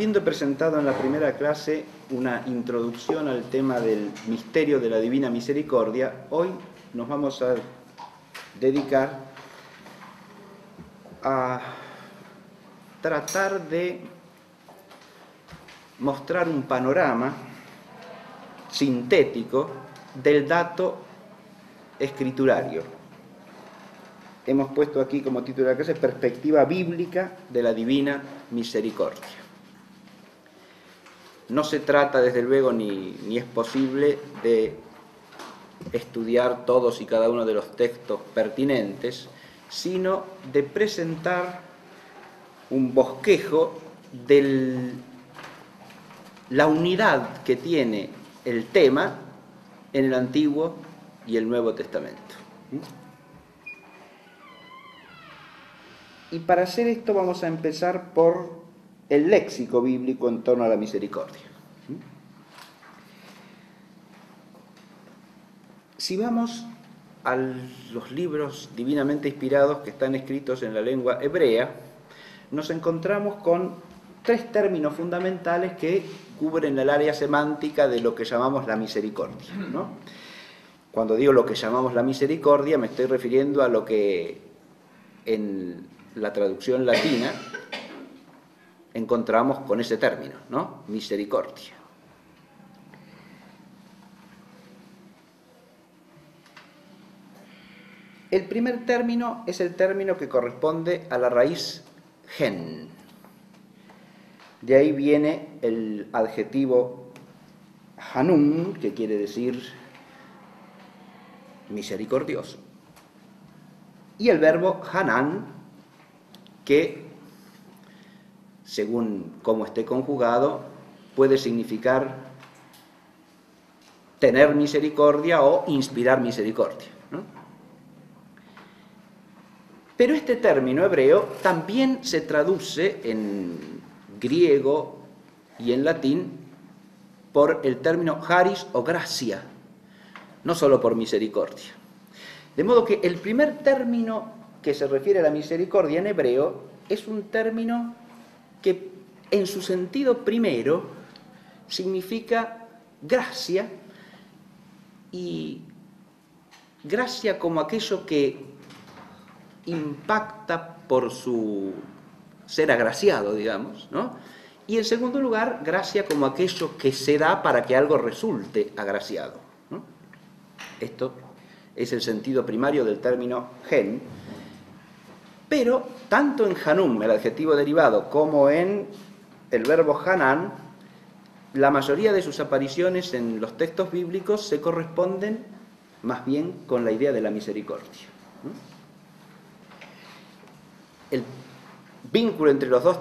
Habiendo presentado en la primera clase una introducción al tema del misterio de la Divina Misericordia, hoy nos vamos a dedicar a tratar de mostrar un panorama sintético del dato escriturario. Hemos puesto aquí como título de la clase Perspectiva bíblica de la Divina Misericordia. No se trata, desde luego, ni es posible de estudiar todos y cada uno de los textos pertinentes, sino de presentar un bosquejo de la unidad que tiene el tema en el Antiguo y el Nuevo Testamento. Y para hacer esto vamos a empezar por el léxico bíblico en torno a la misericordia. Si vamos a los libros divinamente inspirados que están escritos en la lengua hebrea, nos encontramos con tres términos fundamentales que cubren el área semántica de lo que llamamos la misericordia, ¿no? Cuando digo lo que llamamos la misericordia, me estoy refiriendo a lo que en la traducción latina encontramos con ese término, ¿no? Misericordia. El primer término es el término que corresponde a la raíz gen. De ahí viene el adjetivo hanun, que quiere decir misericordioso, y el verbo hanan, que según cómo esté conjugado puede significar tener misericordia o inspirar misericordia, ¿no? Pero este término hebreo también se traduce en griego y en latín por el término charis o gracia, no solo por misericordia. De modo que el primer término que se refiere a la misericordia en hebreo es un término que en su sentido primero significa gracia, y gracia como aquello que impacta por su ser agraciado, digamos, ¿no? Y en segundo lugar, gracia como aquello que se da para que algo resulte agraciado, ¿no? Esto es el sentido primario del término gen, pero tanto en hanum, el adjetivo derivado, como en el verbo hanan, la mayoría de sus apariciones en los textos bíblicos se corresponden más bien con la idea de la misericordia, ¿no? El vínculo entre los dos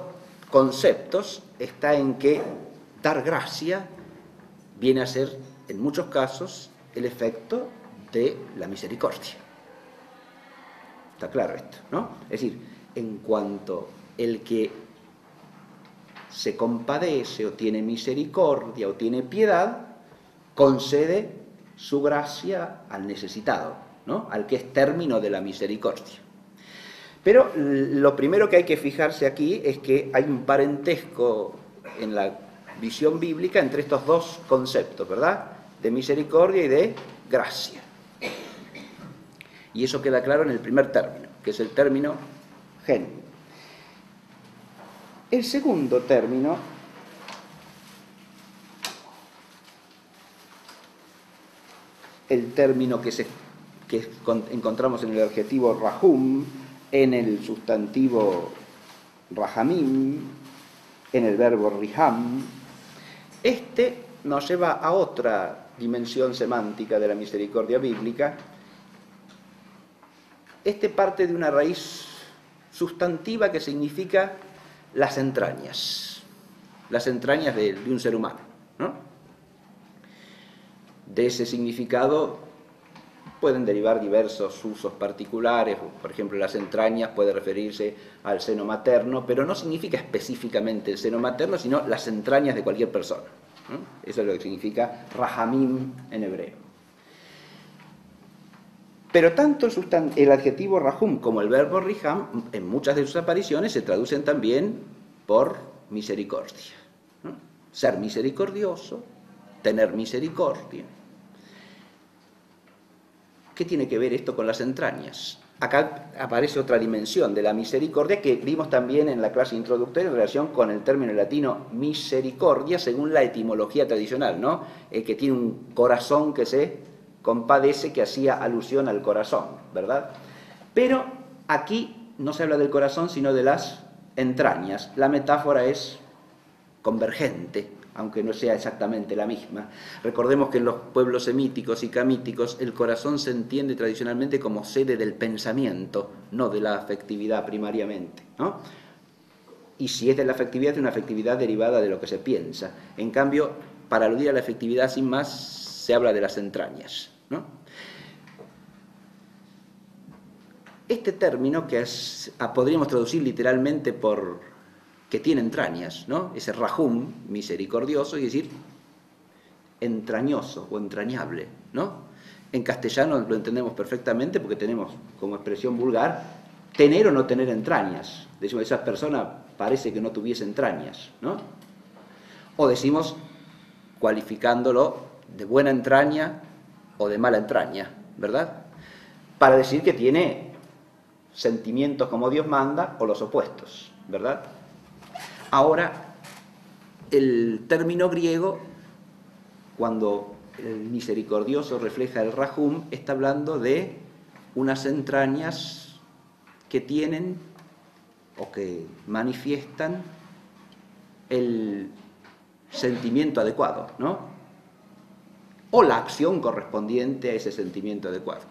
conceptos está en que dar gracia viene a ser, en muchos casos, el efecto de la misericordia. Está claro esto, ¿no? Es decir, en cuanto el que se compadece o tiene misericordia o tiene piedad, concede su gracia al necesitado, ¿no? Al que es término de la misericordia. Pero lo primero que hay que fijarse aquí es que hay un parentesco en la visión bíblica entre estos dos conceptos, ¿verdad? De misericordia y de gracia. Y eso queda claro en el primer término, que es el término gen. El segundo término el término que encontramos en el adjetivo rahum, en el sustantivo rahamim, en el verbo riham. Este nos lleva a otra dimensión semántica de la misericordia bíblica. Este parte de una raíz sustantiva que significa las entrañas de un ser humano, ¿no? De ese significado pueden derivar diversos usos particulares. Por ejemplo, las entrañas puede referirse al seno materno, pero no significa específicamente el seno materno, sino las entrañas de cualquier persona, ¿no? Eso es lo que significa rahamim en hebreo. Pero tanto el adjetivo rahum como el verbo riham, en muchas de sus apariciones, se traducen también por misericordia, ser misericordioso, tener misericordia. ¿Qué tiene que ver esto con las entrañas? Acá aparece otra dimensión de la misericordia que vimos también en la clase introductoria en relación con el término latino misericordia, según la etimología tradicional, ¿no? El que tiene un corazón que se compadece, que hacía alusión al corazón, ¿verdad? Pero aquí no se habla del corazón, sino de las entrañas. La metáfora es convergente, aunque no sea exactamente la misma. Recordemos que en los pueblos semíticos y camíticos el corazón se entiende tradicionalmente como sede del pensamiento, no de la afectividad primariamente, ¿no? Y si es de la afectividad, es una afectividad derivada de lo que se piensa. En cambio, para aludir a la afectividad sin más, se habla de las entrañas, ¿no? Este término, que podríamos traducir literalmente por que tiene entrañas, ¿no? Ese rahum, misericordioso, y decir entrañoso o entrañable, ¿no? En castellano lo entendemos perfectamente porque tenemos como expresión vulgar tener o no tener entrañas. Decimos, esa persona parece que no tuviese entrañas, ¿no? O decimos, cualificándolo de buena entraña o de mala entraña, ¿verdad? Para decir que tiene sentimientos como Dios manda o los opuestos, ¿verdad? Ahora, el término griego, cuando el misericordioso refleja el rahum, está hablando de unas entrañas que tienen o que manifiestan el sentimiento adecuado, ¿no? O la acción correspondiente a ese sentimiento adecuado.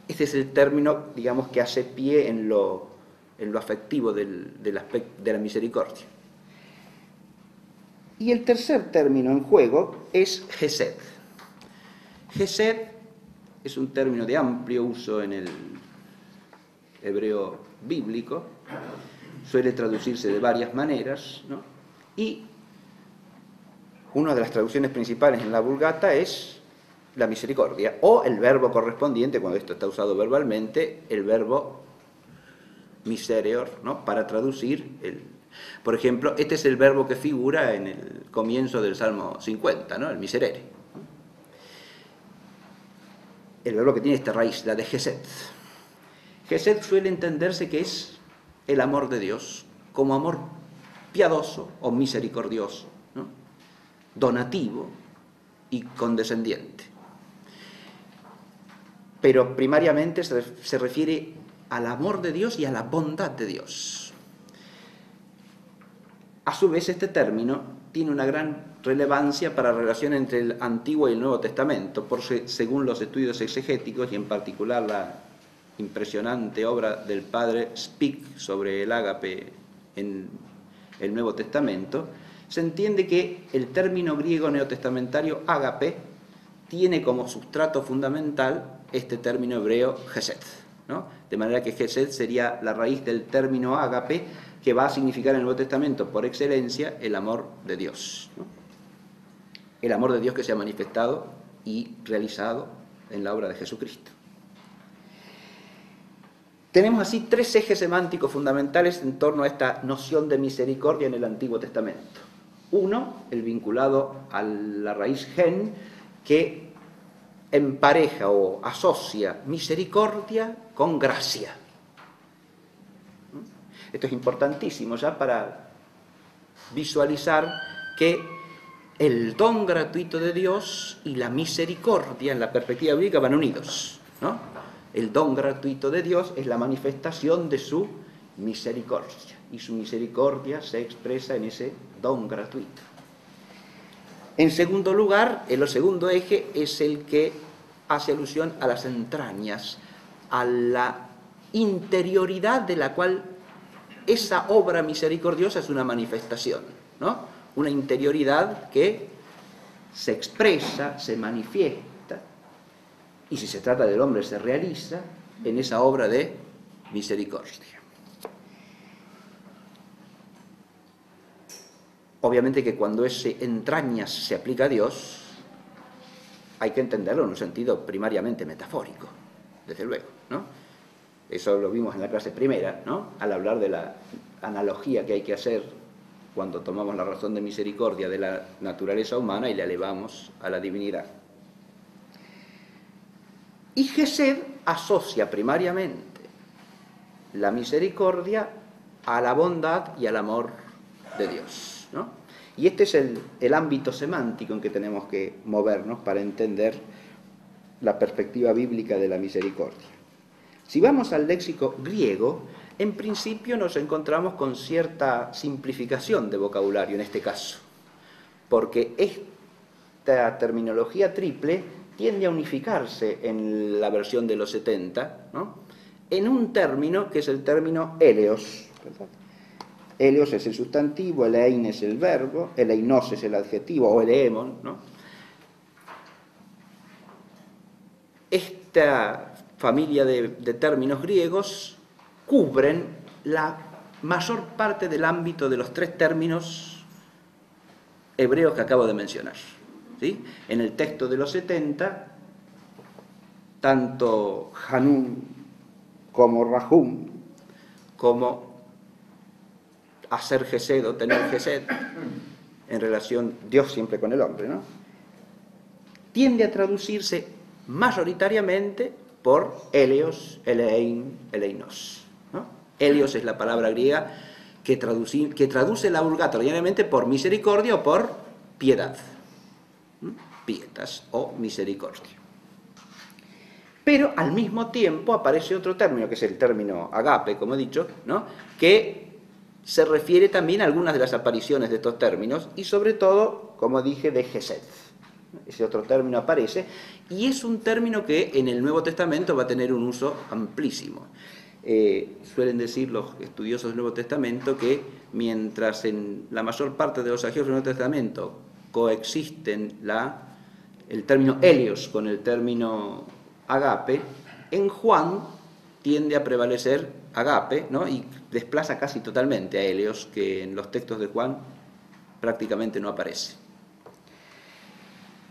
Este es el término, digamos, que hace pie en lo afectivo del aspecto de la misericordia. Y el tercer término en juego es Gesed. Gesed es un término de amplio uso en el hebreo bíblico, suele traducirse de varias maneras, ¿no? Y una de las traducciones principales en la Vulgata es la misericordia, o el verbo correspondiente, cuando esto está usado verbalmente, el verbo miserior, ¿no? Para traducir por ejemplo, este es el verbo que figura en el comienzo del Salmo 50, ¿no? El miserere. El verbo que tiene esta raíz, la de Gesed. Gesed suele entenderse que es el amor de Dios, como amor piadoso o misericordioso, ¿no? Donativo y condescendiente. Pero primariamente se refiere al amor de Dios y a la bondad de Dios. A su vez, este término tiene una gran relevancia para la relación entre el Antiguo y el Nuevo Testamento, según los estudios exegéticos y en particular la impresionante obra del padre Spik sobre el ágape en el Nuevo Testamento, se entiende que el término griego neotestamentario ágape tiene como sustrato fundamental este término hebreo gesed, ¿no? De manera que gesed sería la raíz del término ágape, que va a significar en el Nuevo Testamento por excelencia el amor de Dios, ¿no? El amor de Dios que se ha manifestado y realizado en la obra de Jesucristo. Tenemos así tres ejes semánticos fundamentales en torno a esta noción de misericordia en el Antiguo Testamento. Uno, el vinculado a la raíz gen, que empareja o asocia misericordia con gracia. Esto es importantísimo ya para visualizar que el don gratuito de Dios y la misericordia en la perspectiva bíblica van unidos, ¿no? El don gratuito de Dios es la manifestación de su misericordia, y su misericordia se expresa en ese don gratuito. En segundo lugar, el segundo eje es el que hace alusión a las entrañas, a la interioridad de la cual esa obra misericordiosa es una manifestación, ¿no? Una interioridad que se expresa, se manifiesta, y si se trata del hombre se realiza en esa obra de misericordia. Obviamente que cuando ese entrañas se aplica a Dios, hay que entenderlo en un sentido primariamente metafórico, desde luego, ¿no? Eso lo vimos en la clase primera, ¿no? Al hablar de analogía que hay que hacer cuando tomamos la razón de misericordia de la naturaleza humana y la elevamos a la divinidad. Y Gesed asocia primariamente la misericordia a la bondad y al amor de Dios, ¿no? Y este es el ámbito semántico en que tenemos que movernos para entender la perspectiva bíblica de la misericordia. Si vamos al léxico griego, en principio nos encontramos con cierta simplificación de vocabulario en este caso, porque esta terminología triple tiende a unificarse en la versión de los 70, ¿no?, en un término que es el término eleos, ¿verdad? Eleos es el sustantivo, elein es el verbo, eleinos es el adjetivo, o eleemon, ¿no? Esta familia de términos griegos cubren la mayor parte del ámbito de los tres términos hebreos que acabo de mencionar, ¿sí? En el texto de los 70, tanto Hanun como Rahum, como hacer Gesed o tener Gesed, en relación Dios siempre con el hombre, ¿no?, tiende a traducirse mayoritariamente por eleos, elein, eleinos, ¿no? Eleos es la palabra griega que traduce la Vulgata ordinariamente por misericordia o por piedad, pietas o misericordia. Pero al mismo tiempo aparece otro término, que es el término agape, como he dicho, ¿no?, que se refiere también a algunas de las apariciones de estos términos y sobre todo, como dije, de Gesed. Ese otro término aparece y es un término que en el Nuevo Testamento va a tener un uso amplísimo. Suelen decir los estudiosos del Nuevo Testamento que mientras en la mayor parte de los evangelios del Nuevo Testamento coexisten el término eleos con el término agape, en Juan tiende a prevalecer agape, ¿no?, y desplaza casi totalmente a eleos, que en los textos de Juan prácticamente no aparece.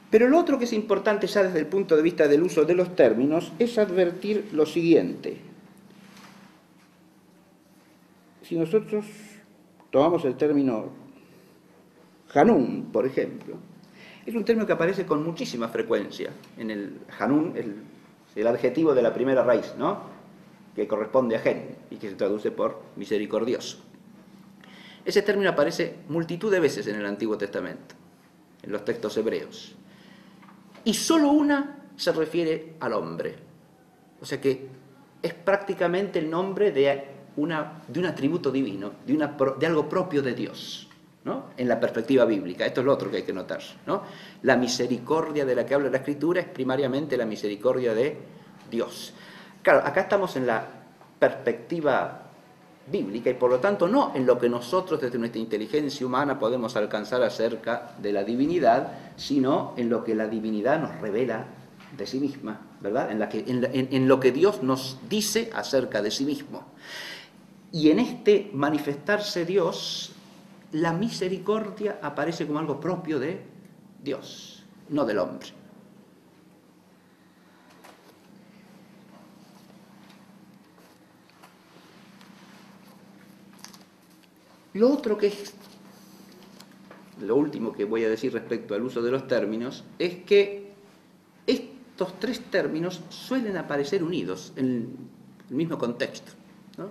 Pero lo otro que es importante ya desde el punto de vista del uso de los términos es advertir lo siguiente. Si nosotros tomamos el término Hanun, por ejemplo, es un término que aparece con muchísima frecuencia. En el Hanun, el adjetivo de la primera raíz, ¿no?, que corresponde a gen y que se traduce por misericordioso. Ese término aparece multitud de veces en el Antiguo Testamento, en los textos hebreos. Y solo una se refiere al hombre. O sea que es prácticamente el nombre de un atributo divino, de algo propio de Dios, ¿no?, en la perspectiva bíblica. Esto es lo otro que hay que notar, ¿no? La misericordia de la que habla la Escritura es primariamente la misericordia de Dios. Claro, acá estamos en la perspectiva bíblica y por lo tanto no en lo que nosotros desde nuestra inteligencia humana podemos alcanzar acerca de la divinidad, sino en lo que la divinidad nos revela de sí misma, ¿verdad? En lo que Dios nos dice acerca de sí mismo. Y en este manifestarse Dios, la misericordia aparece como algo propio de Dios, no del hombre. Lo otro que es, lo último que voy a decir respecto al uso de los términos, es que estos tres términos suelen aparecer unidos en el mismo contexto, ¿no?,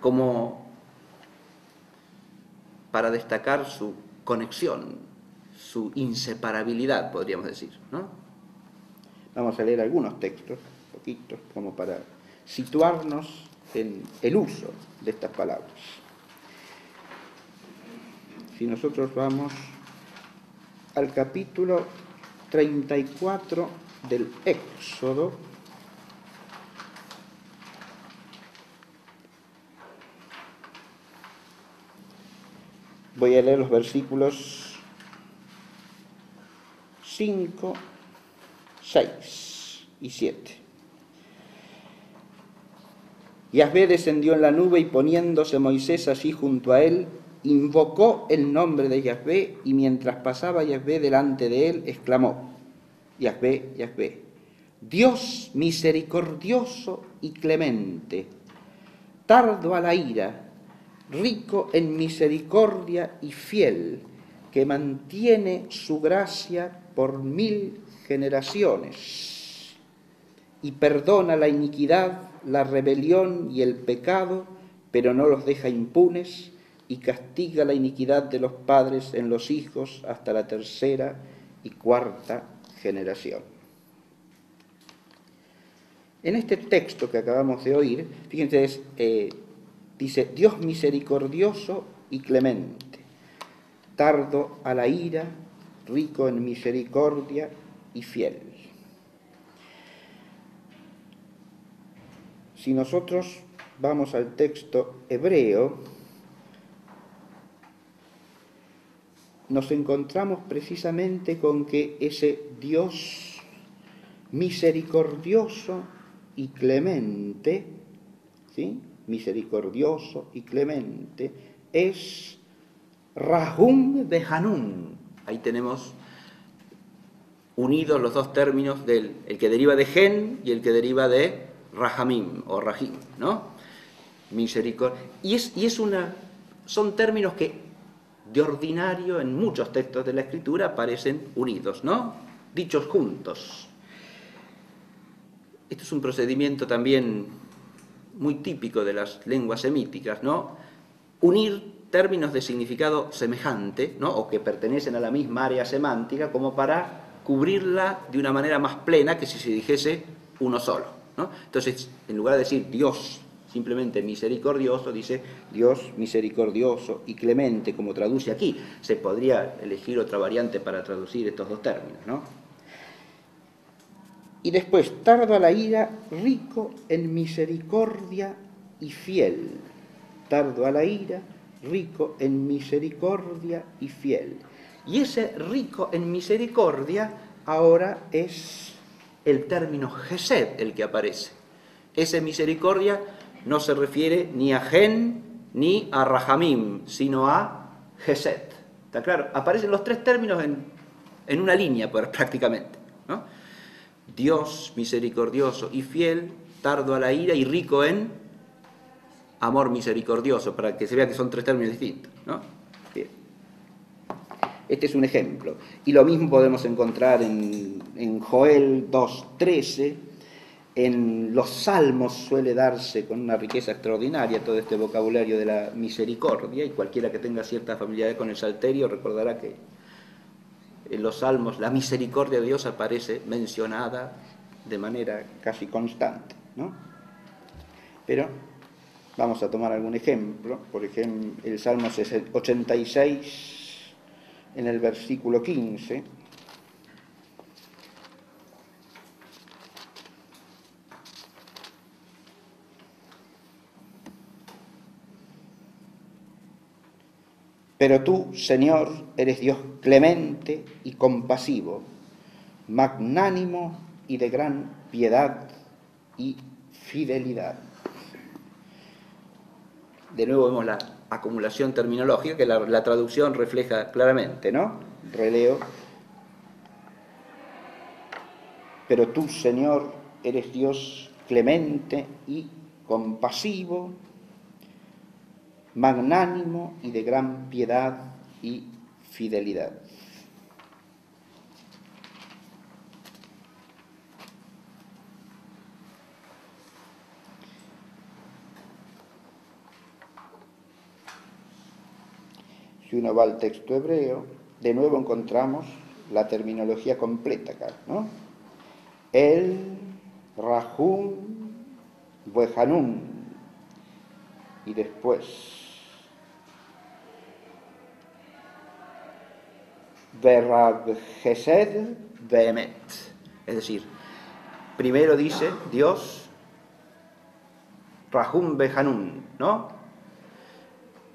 como para destacar su conexión, su inseparabilidad, podríamos decir, ¿no? Vamos a leer algunos textos, poquitos, como para situarnos en el uso de estas palabras. Si nosotros vamos al capítulo 34 del Éxodo, voy a leer los versículos 5, 6 y 7. Yahvé descendió en la nube y poniéndose Moisés allí junto a él, invocó el nombre de Yahvé y mientras pasaba Yahvé delante de él, exclamó: Yahvé, Yahvé, Dios misericordioso y clemente, tardo a la ira rico en misericordia y fiel, que mantiene su gracia por 1000 generaciones, y perdona la iniquidad, la rebelión y el pecado, pero no los deja impunes, y castiga la iniquidad de los padres en los hijos hasta la 3ª y 4ª generación. En este texto que acabamos de oír, fíjense, dice, Dios misericordioso y clemente, tardo a la ira, rico en misericordia y fiel. Si nosotros vamos al texto hebreo, nos encontramos precisamente con que ese Dios misericordioso y clemente, ¿sí? Misericordioso y clemente, es Rahum Behanun. Ahí tenemos unidos los dos términos, el que deriva de Gen y el que deriva de Rahamim o Rahim, ¿no? Misericordia. Son términos que de ordinario en muchos textos de la Escritura aparecen unidos, ¿no? Dichos juntos. Esto es un procedimiento también muy típico de las lenguas semíticas, ¿no? Unir términos de significado semejante, ¿no? O que pertenecen a la misma área semántica, como para cubrirla de una manera más plena que si se dijese uno solo, ¿no? Entonces, en lugar de decir Dios simplemente misericordioso, dice Dios misericordioso y clemente, como traduce aquí. Se podría elegir otra variante para traducir estos dos términos, ¿no? Y después, tardo a la ira, rico en misericordia y fiel. Tardo a la ira, rico en misericordia y fiel. Y ese rico en misericordia ahora es el término Gesed el que aparece. Esa misericordia no se refiere ni a Gen ni a Rahamim, sino a Gesed. ¿Está claro? Aparecen los tres términos en una línea prácticamente, ¿no? Dios misericordioso y fiel, tardo a la ira y rico en amor misericordioso, para que se vea que son tres términos distintos, ¿no? Bien. Este es un ejemplo. Y lo mismo podemos encontrar en Joel 2:13. En los salmos suele darse con una riqueza extraordinaria todo este vocabulario de la misericordia, y cualquiera que tenga cierta familiaridad con el Salterio recordará que en los salmos la misericordia de Dios aparece mencionada de manera casi constante, ¿no? Pero vamos a tomar algún ejemplo. Por ejemplo, el Salmo 86, en el versículo 15. Pero tú, Señor, eres Dios clemente y compasivo, magnánimo y de gran piedad y fidelidad. De nuevo vemos la acumulación terminológica que la traducción refleja claramente, ¿no? Releo. Pero tú, Señor, eres Dios clemente y compasivo, magnánimo y de gran piedad y fidelidad. Si uno va al texto hebreo, de nuevo encontramos la terminología completa acá, ¿no? El Rahum Behanun, y después Verab Gesed Behemet. Es decir, primero dice Dios Rahum Behanun, ¿no?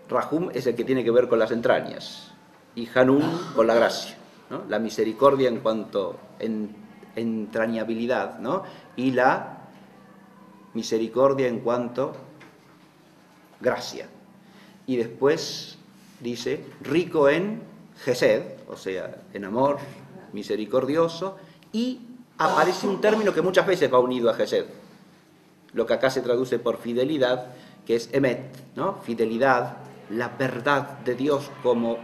Rahum es el que tiene que ver con las entrañas y Hanun con la gracia, ¿no? La misericordia en cuanto entrañabilidad, ¿no? Y la misericordia en cuanto gracia. Y después dice rico en Gesed, o sea, en amor misericordioso, y aparece un término que muchas veces va unido a Gesed, lo que acá se traduce por fidelidad, que es Emet, ¿no? Fidelidad, la verdad de Dios como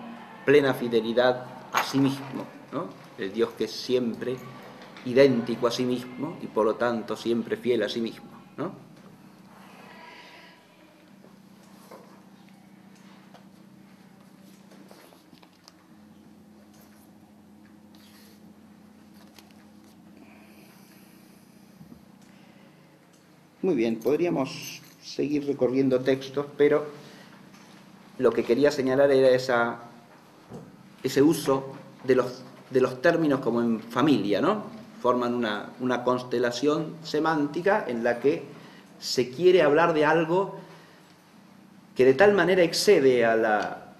plena fidelidad a sí mismo, ¿no? El Dios que es siempre idéntico a sí mismo y por lo tanto siempre fiel a sí mismo, ¿no? Muy bien, podríamos seguir recorriendo textos, pero lo que quería señalar era ese uso de los términos como en familia, ¿no? Forman una constelación semántica en la que se quiere hablar de algo que de tal manera excede a la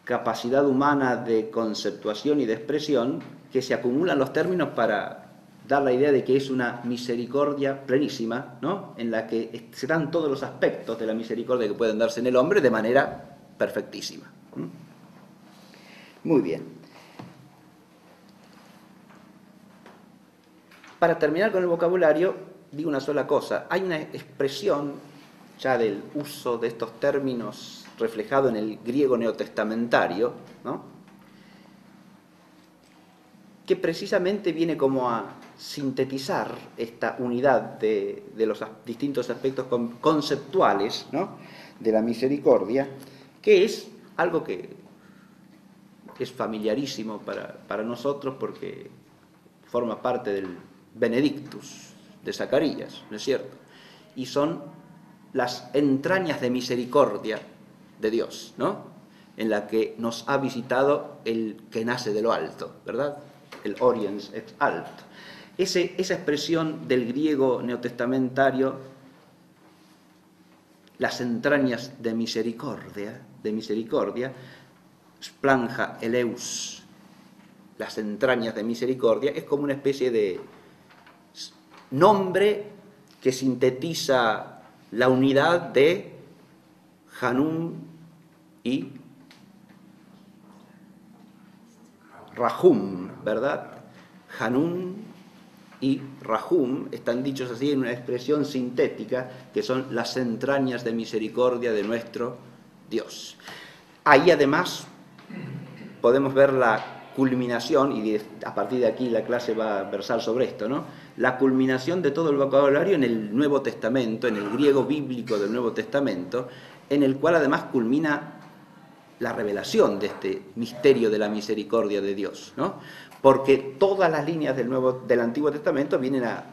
capacidad humana de conceptuación y de expresión que se acumulan los términos para dar la idea de que es una misericordia plenísima, ¿no? En la que se dan todos los aspectos de la misericordia que pueden darse en el hombre de manera perfectísima. Muy bien. Para terminar con el vocabulario, digo una sola cosa. Hay una expresión ya del uso de estos términos reflejado en el griego neotestamentario, ¿no? Que precisamente viene como a sintetizar esta unidad de los distintos aspectos conceptuales, ¿no?, de la misericordia, que es algo que es familiarísimo para nosotros porque forma parte del Benedictus de Zacarías, ¿no es cierto? Y son las entrañas de misericordia de Dios, ¿no?, en la que nos ha visitado el que nace de lo alto, ¿verdad? El Oriens ex alto. Esa expresión del griego neotestamentario, las entrañas de misericordia, splanja eleus, las entrañas de misericordia, es como una especie de nombre que sintetiza la unidad de Hanun y Rahum, ¿verdad? Hanun y Rahum están dichos así en una expresión sintética que son las entrañas de misericordia de nuestro Dios. Ahí además podemos ver la culminación, y a partir de aquí la clase va a versar sobre esto, ¿no?, la culminación de todo el vocabulario en el Nuevo Testamento, en el griego bíblico del Nuevo Testamento, en el cual además culmina la revelación de este misterio de la misericordia de Dios, ¿no? Porque todas las líneas del Antiguo Testamento vienen a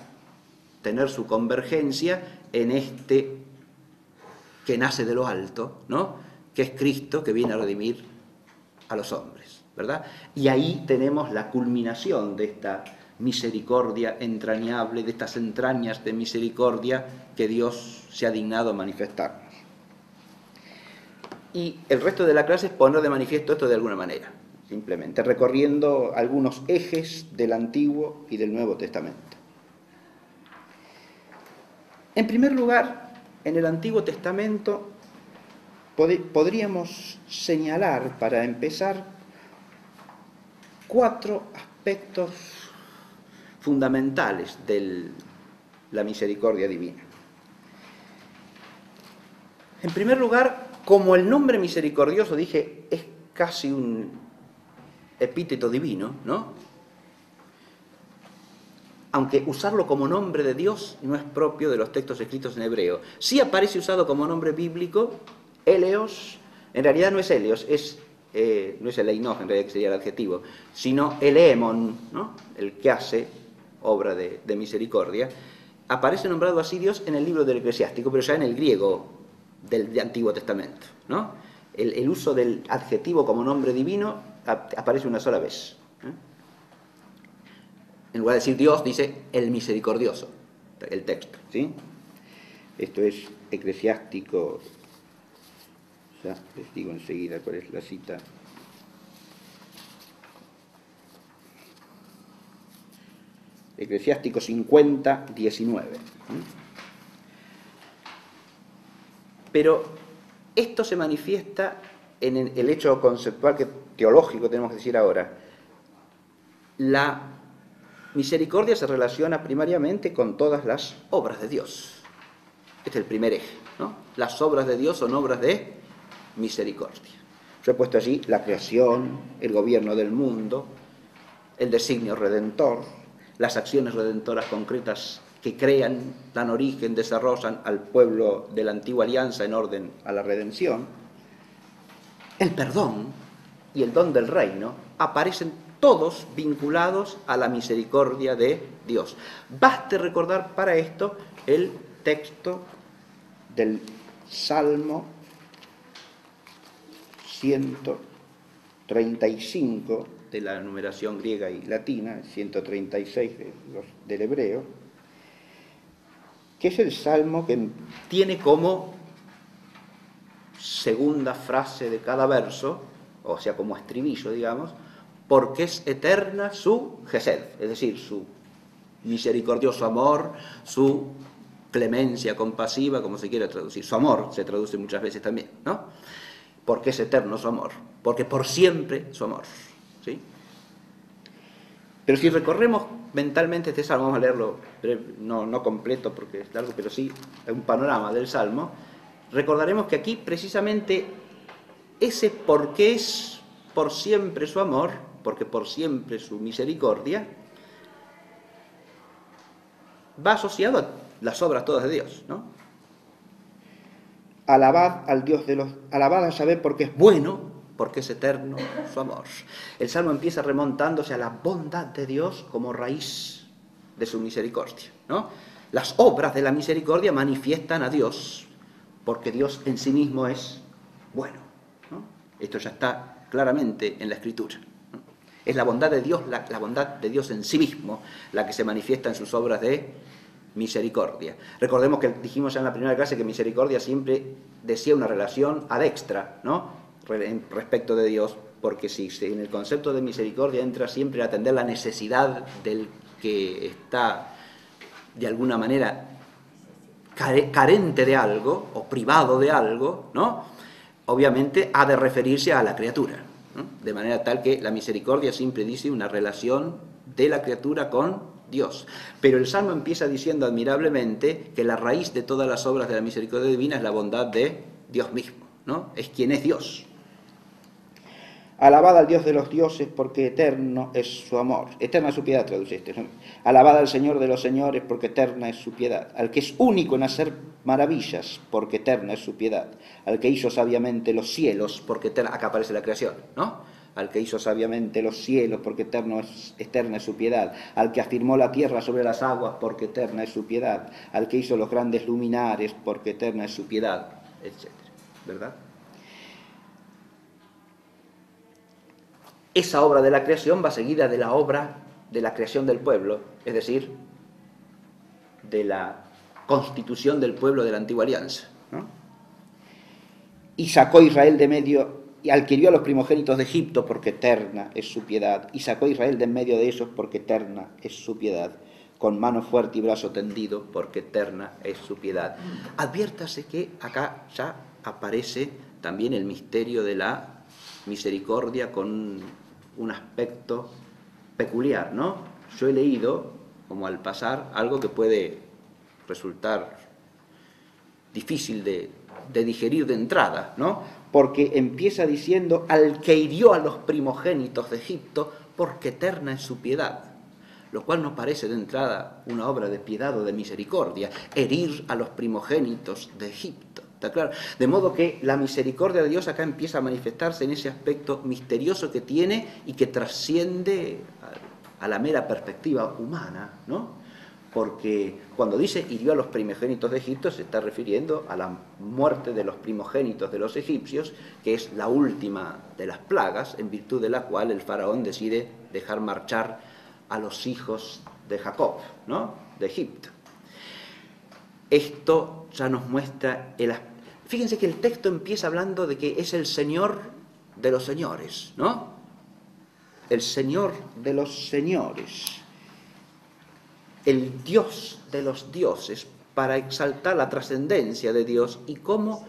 tener su convergencia en este que nace de lo alto, ¿no?, que es Cristo, que viene a redimir a los hombres, ¿verdad? Y ahí tenemos la culminación de esta misericordia entrañable, de estas entrañas de misericordia que Dios se ha dignado manifestarnos. Y el resto de la clase es poner de manifiesto esto de alguna manera, simplemente recorriendo algunos ejes del Antiguo y del Nuevo Testamento. En primer lugar, en el Antiguo Testamento podríamos señalar, para empezar, 4 aspectos fundamentales de la misericordia divina. En primer lugar, como el nombre misericordioso, dije, es casi un epíteto divino, ¿no?, aunque usarlo como nombre de Dios no es propio de los textos escritos en hebreo. Sí aparece usado como nombre bíblico, Eleos, en realidad no es Eleos, no es el Einos, en realidad que sería el adjetivo, sino el Emon, ¿no?, el que hace obra de misericordia. Aparece nombrado así Dios en el libro del Eclesiástico, pero ya en el griego del Antiguo Testamento, ¿no? El uso del adjetivo como nombre divino aparece una sola vez, ¿eh? En lugar de decir Dios, dice el misericordioso, el texto, ¿sí? Esto es Eclesiástico, ya les digo enseguida cuál es la cita. Eclesiástico 50, 19. Pero esto se manifiesta en el hecho conceptual teológico, tenemos que decir ahora. La misericordia se relaciona primariamente con todas las obras de Dios. Este es el primer eje, ¿no? Las obras de Dios son obras de misericordia. Yo he puesto allí la creación, el gobierno del mundo, el designio redentor, las acciones redentoras concretas que crean, dan origen, desarrollan al pueblo de la antigua alianza en orden a la redención. El perdón y el don del reino aparecen todos vinculados a la misericordia de Dios. Baste recordar para esto el texto del Salmo 135 de la numeración griega y latina, 136 del hebreo, que es el salmo que tiene como segunda frase de cada verso, o sea, como estribillo, digamos, porque es eterna su gesed, es decir, su misericordioso amor, su clemencia compasiva, como se quiera traducir. Su amor se traduce muchas veces también, ¿no? Porque es eterno su amor, porque por siempre su amor, ¿sí? Pero si recorremos mentalmente este salmo, vamos a leerlo no completo porque es largo, pero sí un panorama del salmo, recordaremos que aquí precisamente ese porque es por siempre su amor, porque por siempre su misericordia, va asociado a las obras todas de Dios, ¿no? Alabad al Dios alabad a Yahvé porque es bueno, porque es eterno su amor. El salmo empieza remontándose a la bondad de Dios como raíz de su misericordia, ¿no? Las obras de la misericordia manifiestan a Dios, porque Dios en sí mismo es bueno, ¿no? Esto ya está claramente en la Escritura, ¿no? Es la bondad de Dios, la bondad de Dios en sí mismo, la que se manifiesta en sus obras de misericordia. Recordemos que dijimos ya en la primera clase que misericordia siempre decía una relación ad extra, ¿no? Respecto de Dios, porque si en el concepto de misericordia entra siempre a atender la necesidad del que está de alguna manera carente de algo o privado de algo, ¿no? Obviamente ha de referirse a la criatura, ¿no? De manera tal que la misericordia siempre dice una relación de la criatura con Dios. Pero el Salmo empieza diciendo admirablemente que la raíz de todas las obras de la misericordia divina es la bondad de Dios mismo, ¿no? Es quien es Dios. Alabad al Dios de los dioses porque eterno es su amor. Eterna es su piedad, traduce este, ¿no? Alabad al Señor de los señores porque eterna es su piedad. Al que es único en hacer maravillas porque eterna es su piedad. Al que hizo sabiamente los cielos porque eterna, acá aparece la creación, ¿no? Al que hizo sabiamente los cielos, porque eterna es su piedad. Al que afirmó la tierra sobre las aguas, porque eterna es su piedad. Al que hizo los grandes luminares, porque eterna es su piedad, etc. ¿Verdad? Esa obra de la creación va seguida de la obra de la creación del pueblo, es decir, de la constitución del pueblo de la antigua alianza, ¿no? Y sacó Israel de medio... y adquirió a los primogénitos de Egipto porque eterna es su piedad, y sacó a Israel de en medio de ellos porque eterna es su piedad, con mano fuerte y brazo tendido porque eterna es su piedad. Adviértase que acá ya aparece también el misterio de la misericordia con un aspecto peculiar, ¿no? Yo he leído, como al pasar, algo que puede resultar difícil de digerir de entrada, ¿no? Porque empieza diciendo al que hirió a los primogénitos de Egipto, porque eterna es su piedad, lo cual no parece de entrada una obra de piedad o de misericordia, herir a los primogénitos de Egipto, ¿está claro? De modo que la misericordia de Dios acá empieza a manifestarse en ese aspecto misterioso que tiene y que trasciende a la mera perspectiva humana, ¿no? Porque cuando dice hirió a los primogénitos de Egipto se está refiriendo a la muerte de los primogénitos de los egipcios, que es la última de las plagas, en virtud de la cual el faraón decide dejar marchar a los hijos de Jacob, ¿no? De Egipto. Esto ya nos muestra fíjense que el texto empieza hablando de que es el Señor de los señores, ¿no? El Señor de los señores. El Dios de los dioses, para exaltar la trascendencia de Dios y cómo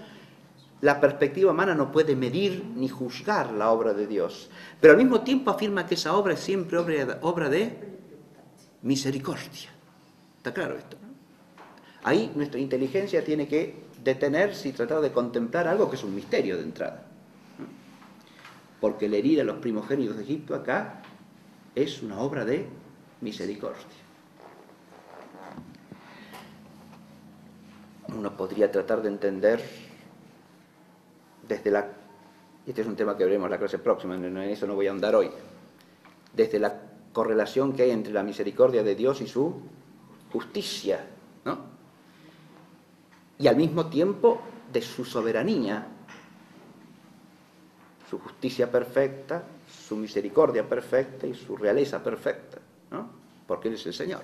la perspectiva humana no puede medir ni juzgar la obra de Dios. Pero al mismo tiempo afirma que esa obra es siempre obra de misericordia. ¿Está claro esto, no? Ahí nuestra inteligencia tiene que detenerse y tratar de contemplar algo que es un misterio de entrada. Porque el herir a los primogénitos de Egipto acá es una obra de misericordia. Uno podría tratar de entender desde la... Este es un tema que veremos en la clase próxima, en eso no voy a ahondar hoy. Desde la correlación que hay entre la misericordia de Dios y su justicia, ¿no? Y al mismo tiempo de su soberanía, su justicia perfecta, su misericordia perfecta y su realeza perfecta, ¿no? Porque Él es el Señor.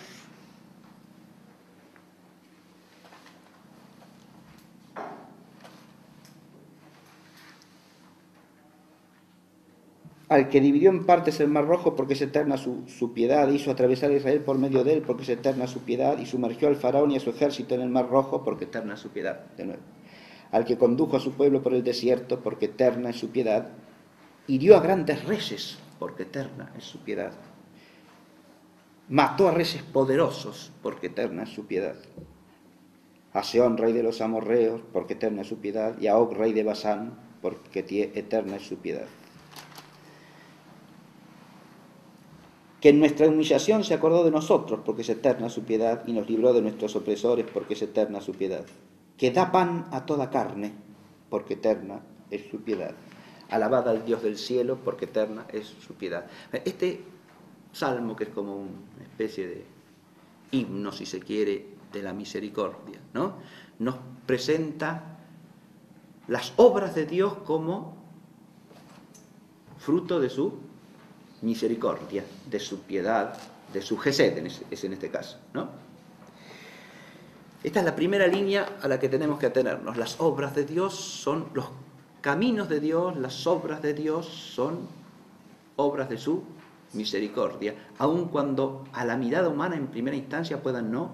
Al que dividió en partes el mar rojo porque es eterna su piedad, hizo atravesar a Israel por medio de él porque es eterna su piedad, y sumergió al faraón y a su ejército en el mar rojo porque eterna es su piedad. De nuevo. Al que condujo a su pueblo por el desierto porque eterna es su piedad, hirió a grandes reyes porque eterna es su piedad. Mató a reyes poderosos porque eterna es su piedad. A Seón, rey de los amorreos, porque eterna es su piedad, y a Og, rey de Basán, porque eterna es su piedad. Que en nuestra humillación se acordó de nosotros, porque es eterna su piedad, y nos libró de nuestros opresores, porque es eterna su piedad. Que da pan a toda carne, porque eterna es su piedad. Alabad al Dios del cielo, porque eterna es su piedad. Este salmo, que es como una especie de himno, si se quiere, de la misericordia, ¿no? Nos presenta las obras de Dios como fruto de su misericordia, de su piedad, de su gesed, es en este caso, ¿no? Esta es la primera línea a la que tenemos que atenernos. Las obras de Dios son los caminos de Dios, las obras de Dios son obras de su misericordia, aun cuando a la mirada humana en primera instancia puedan no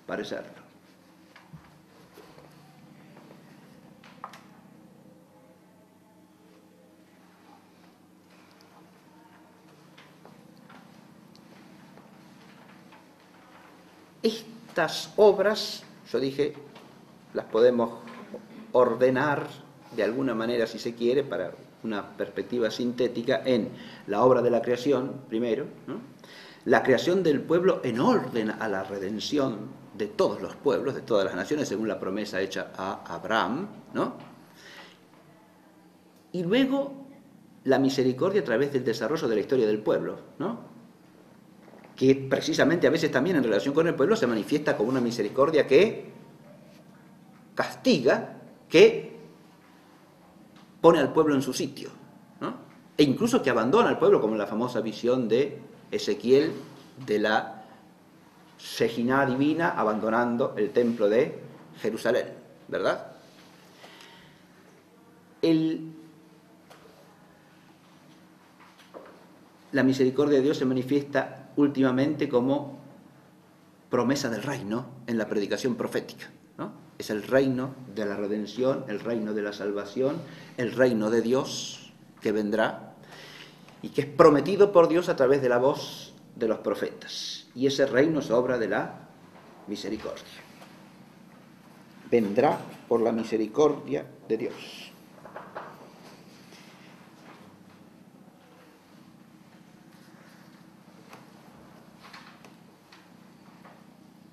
parecerlo. Estas obras, yo dije, las podemos ordenar de alguna manera, si se quiere, para una perspectiva sintética, en la obra de la creación, primero, ¿no? La creación del pueblo en orden a la redención de todos los pueblos, de todas las naciones, según la promesa hecha a Abraham, ¿no? Y luego la misericordia a través del desarrollo de la historia del pueblo, ¿no? Que precisamente a veces también en relación con el pueblo se manifiesta como una misericordia que castiga, que pone al pueblo en su sitio, ¿no? E incluso que abandona al pueblo, como en la famosa visión de Ezequiel de la Shejiná divina abandonando el templo de Jerusalén, ¿verdad? La misericordia de Dios se manifiesta últimamente como promesa del reino en la predicación profética, ¿no? Es el reino de la redención, el reino de la salvación, el reino de Dios que vendrá y que es prometido por Dios a través de la voz de los profetas. Y ese reino es obra de la misericordia. Vendrá por la misericordia de Dios.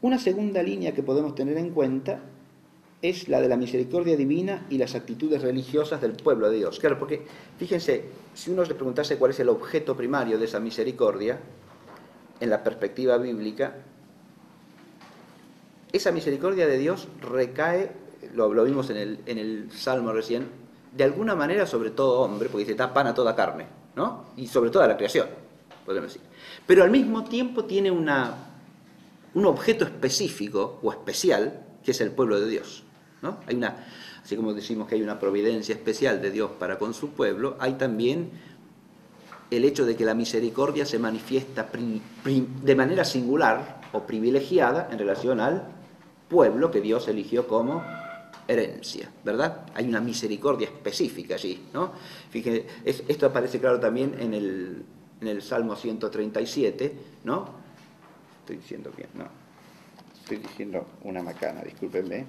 Una segunda línea que podemos tener en cuenta es la de la misericordia divina y las actitudes religiosas del pueblo de Dios. Claro, porque fíjense, si uno le preguntase cuál es el objeto primario de esa misericordia, en la perspectiva bíblica, esa misericordia de Dios recae, lo vimos en el Salmo recién, de alguna manera sobre todo hombre, porque dice, da pan a toda carne, ¿no? Y sobre todo a la creación, podemos decir. Pero al mismo tiempo tiene un objeto específico o especial, que es el pueblo de Dios, ¿no? Así como decimos que hay una providencia especial de Dios para con su pueblo, hay también el hecho de que la misericordia se manifiesta de manera singular o privilegiada en relación al pueblo que Dios eligió como herencia, ¿verdad? Hay una misericordia específica allí, ¿no? Fíjense, esto aparece claro también en el Salmo 137, ¿no? Estoy diciendo bien, no. Estoy diciendo una macana, discúlpenme.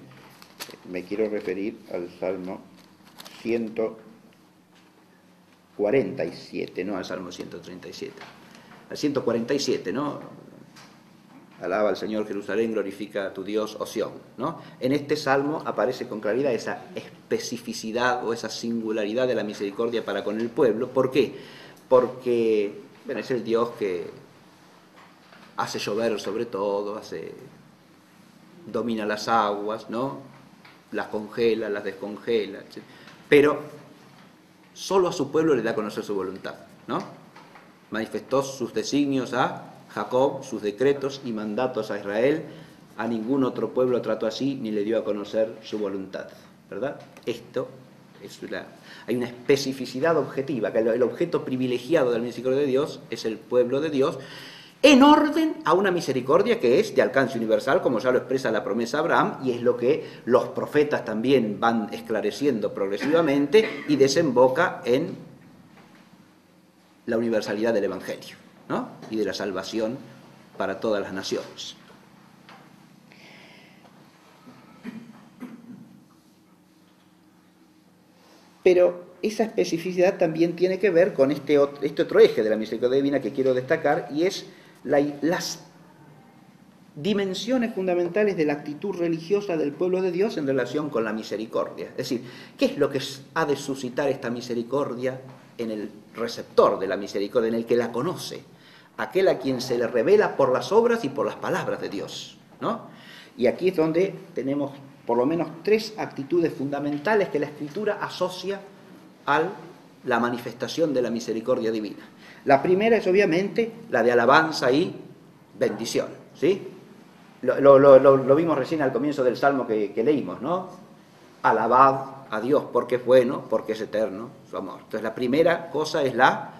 me quiero referir al Salmo 147, no al Salmo 137. Al 147, ¿no? Alaba al Señor Jerusalén, glorifica a tu Dios, oh Sión, ¿no? En este salmo aparece con claridad esa especificidad o esa singularidad de la misericordia para con el pueblo. ¿Por qué? Porque, bueno, es el Dios que hace llover sobre todo, domina las aguas, ¿no? Las congela, las descongela, etc. Pero solo a su pueblo le da a conocer su voluntad, ¿no? Manifestó sus designios a Jacob, sus decretos y mandatos a Israel. A ningún otro pueblo trató así ni le dio a conocer su voluntad, ¿verdad? Esto hay una especificidad objetiva, que el objeto privilegiado de la misericordia de Dios es el pueblo de Dios, en orden a una misericordia que es de alcance universal, como ya lo expresa la promesa de Abraham, y es lo que los profetas también van esclareciendo progresivamente y desemboca en la universalidad del Evangelio, ¿no? Y de la salvación para todas las naciones. Pero esa especificidad también tiene que ver con este otro eje de la misericordia divina que quiero destacar, y es las dimensiones fundamentales de la actitud religiosa del pueblo de Dios en relación con la misericordia. Es decir, ¿qué es lo que ha de suscitar esta misericordia en el receptor de la misericordia, en el que la conoce? Aquel a quien se le revela por las obras y por las palabras de Dios, ¿no? Y aquí es donde tenemos por lo menos tres actitudes fundamentales que la Escritura asocia a la manifestación de la misericordia divina. La primera es obviamente la de alabanza y bendición, ¿sí? Lo vimos recién al comienzo del Salmo que leímos, ¿no? Alabad a Dios porque es bueno, porque es eterno su amor. Entonces la primera cosa es la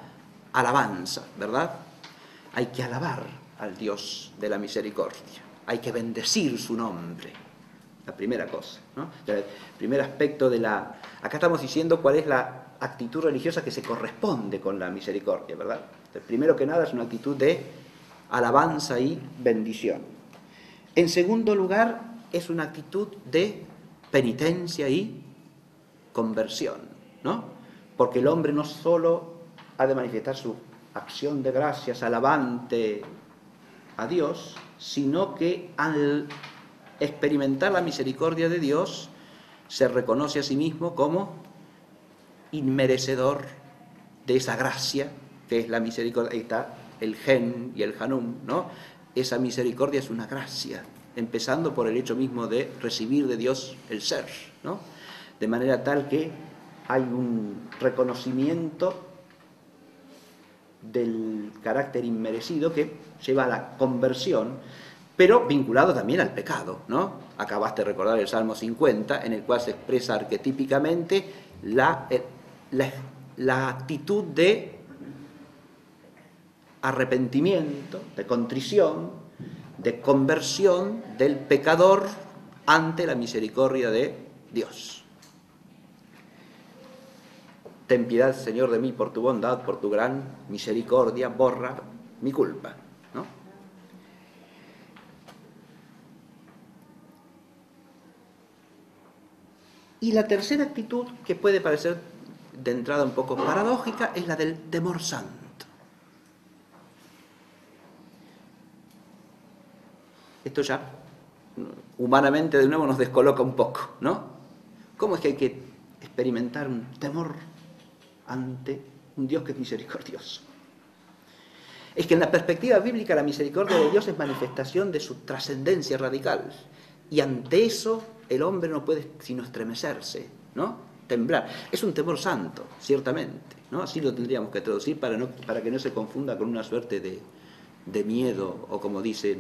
alabanza, ¿verdad? Hay que alabar al Dios de la misericordia, hay que bendecir su nombre, la primera cosa, ¿no? El primer aspecto de la... Acá estamos diciendo cuál es la actitud religiosa que se corresponde con la misericordia, ¿verdad? Entonces, primero que nada es una actitud de alabanza y bendición. En segundo lugar, es una actitud de penitencia y conversión, ¿no? Porque el hombre no solo ha de manifestar su acción de gracias alabante a Dios, sino que al experimentar la misericordia de Dios se reconoce a sí mismo como inmerecedor de esa gracia que es la misericordia. Ahí está el gen y el hanum, ¿no? Esa misericordia es una gracia, empezando por el hecho mismo de recibir de Dios el ser, ¿no? De manera tal que hay un reconocimiento del carácter inmerecido que lleva a la conversión, pero vinculado también al pecado, ¿no? Acabaste de recordar el Salmo 50, en el cual se expresa arquetípicamente la actitud de arrepentimiento, de contrición, de conversión del pecador ante la misericordia de Dios. Ten piedad, Señor, de mí por tu bondad, por tu gran misericordia, borra mi culpa, ¿no? Y la tercera actitud, que puede parecer de entrada un poco paradójica, es la del temor santo. Esto ya humanamente de nuevo nos descoloca un poco, ¿no? ¿Cómo es que hay que experimentar un temor ante un Dios que es misericordioso? Es que en la perspectiva bíblica la misericordia de Dios es manifestación de su trascendencia radical, y ante eso el hombre no puede sino estremecerse, ¿no? Temblar. Es un temor santo, ciertamente, ¿no? Así lo tendríamos que traducir para que no se confunda con una suerte de miedo, o como dice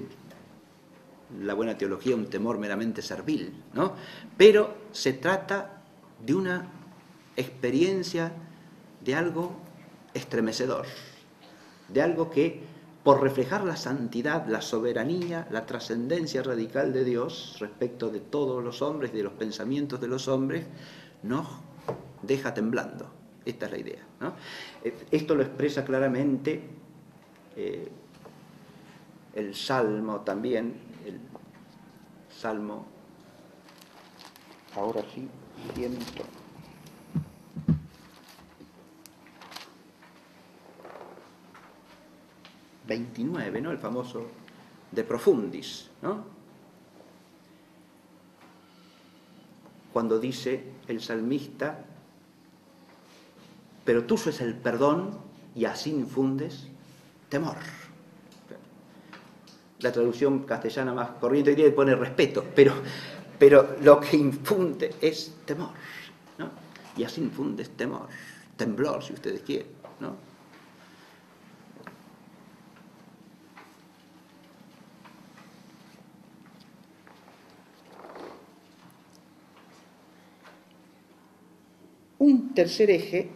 la buena teología, un temor meramente servil, ¿no? Pero se trata de una experiencia de algo estremecedor, de algo que, por reflejar la santidad, la soberanía, la trascendencia radical de Dios respecto de todos los hombres, de los pensamientos de los hombres, nos deja temblando. Esta es la idea, ¿no? Esto lo expresa claramente el Salmo también, el Salmo Ahora sí, 129, ¿no? El famoso De Profundis, ¿no? Cuando dice el salmista, pero tuyo es el perdón y así infundes temor. La traducción castellana más corriente diría que pone respeto, pero lo que infunde es temor, ¿no? Y así infundes temor, temblor si ustedes quieren, ¿no? Un tercer eje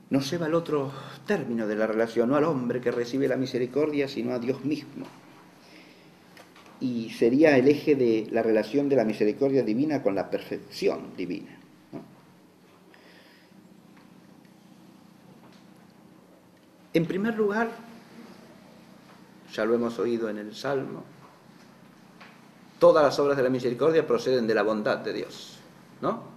nos lleva al otro término de la relación, no al hombre que recibe la misericordia, sino a Dios mismo. Y sería el eje de la relación de la misericordia divina con la perfección divina, ¿no? En primer lugar, ya lo hemos oído en el Salmo, todas las obras de la misericordia proceden de la bondad de Dios, ¿no?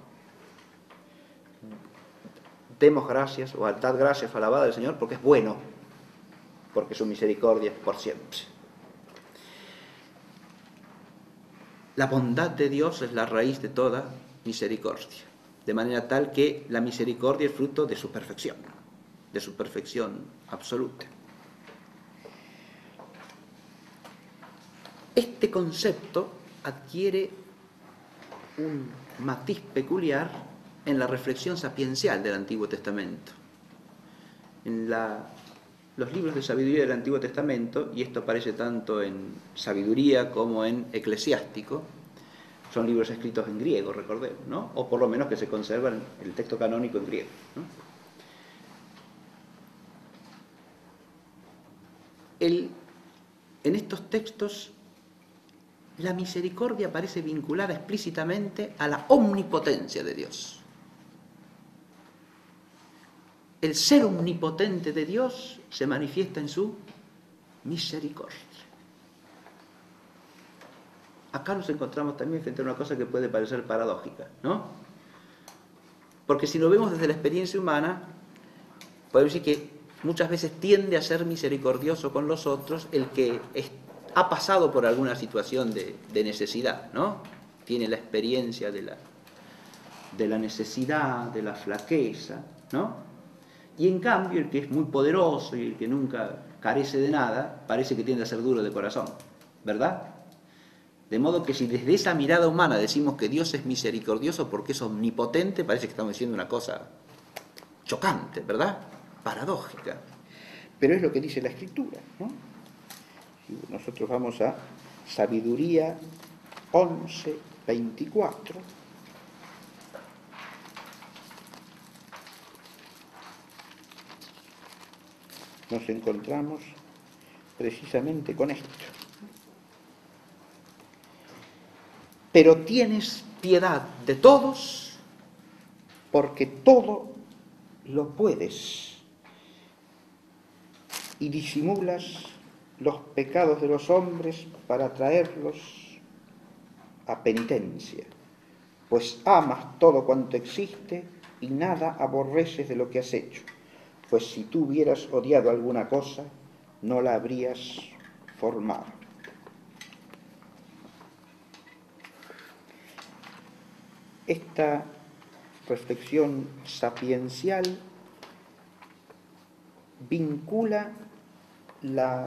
Demos gracias, o dad gracias, alabad al Señor, porque es bueno, porque su misericordia es por siempre. La bondad de Dios es la raíz de toda misericordia, de manera tal que la misericordia es fruto de su perfección absoluta. Este concepto adquiere un matiz peculiar en la reflexión sapiencial del Antiguo Testamento. En los libros de sabiduría del Antiguo Testamento, y esto aparece tanto en Sabiduría como en Eclesiástico, son libros escritos en griego, recordemos, ¿no? O por lo menos que se conservan el texto canónico en griego, ¿no? En estos textos, la misericordia aparece vinculada explícitamente a la omnipotencia de Dios. El ser omnipotente de Dios se manifiesta en su misericordia. Acá nos encontramos también frente a una cosa que puede parecer paradójica, ¿no? Porque si lo vemos desde la experiencia humana, podemos decir que muchas veces tiende a ser misericordioso con los otros el que ha pasado por alguna situación de necesidad, ¿no? Tiene la experiencia de la necesidad, de la flaqueza, ¿no? Y en cambio el que es muy poderoso y el que nunca carece de nada, parece que tiende a ser duro de corazón, ¿verdad? De modo que si desde esa mirada humana decimos que Dios es misericordioso porque es omnipotente, parece que estamos diciendo una cosa chocante, ¿verdad? Paradójica. Pero es lo que dice la Escritura, ¿no? Si nosotros vamos a Sabiduría 11:24. Nos encontramos precisamente con esto. Pero tienes piedad de todos, porque todo lo puedes, y disimulas los pecados de los hombres para traerlos a penitencia, pues amas todo cuanto existe y nada aborreces de lo que has hecho. Pues si tú hubieras odiado alguna cosa, no la habrías formado. Esta reflexión sapiencial vincula la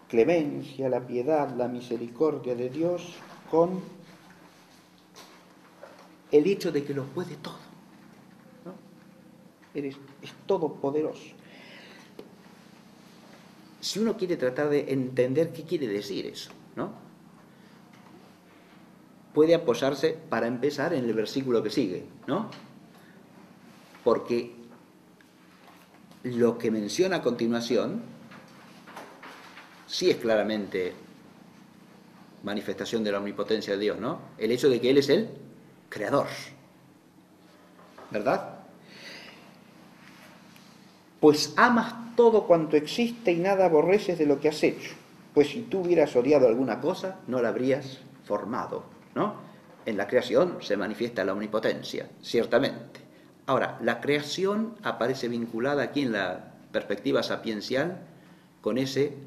clemencia, la piedad, la misericordia de Dios con el hecho de que lo puede todo. Es todopoderoso. Si uno quiere tratar de entender qué quiere decir eso, ¿no? Puede apoyarse, para empezar, en el versículo que sigue, ¿no? Porque lo que menciona a continuación sí es claramente manifestación de la omnipotencia de Dios, ¿no? El hecho de que Él es el creador, ¿verdad? Pues amas todo cuanto existe y nada aborreces de lo que has hecho. Pues si tú hubieras odiado alguna cosa, no la habrías formado. ¿no? En la creación se manifiesta la omnipotencia, ciertamente. Ahora, la creación aparece vinculada aquí en la perspectiva sapiencial con ese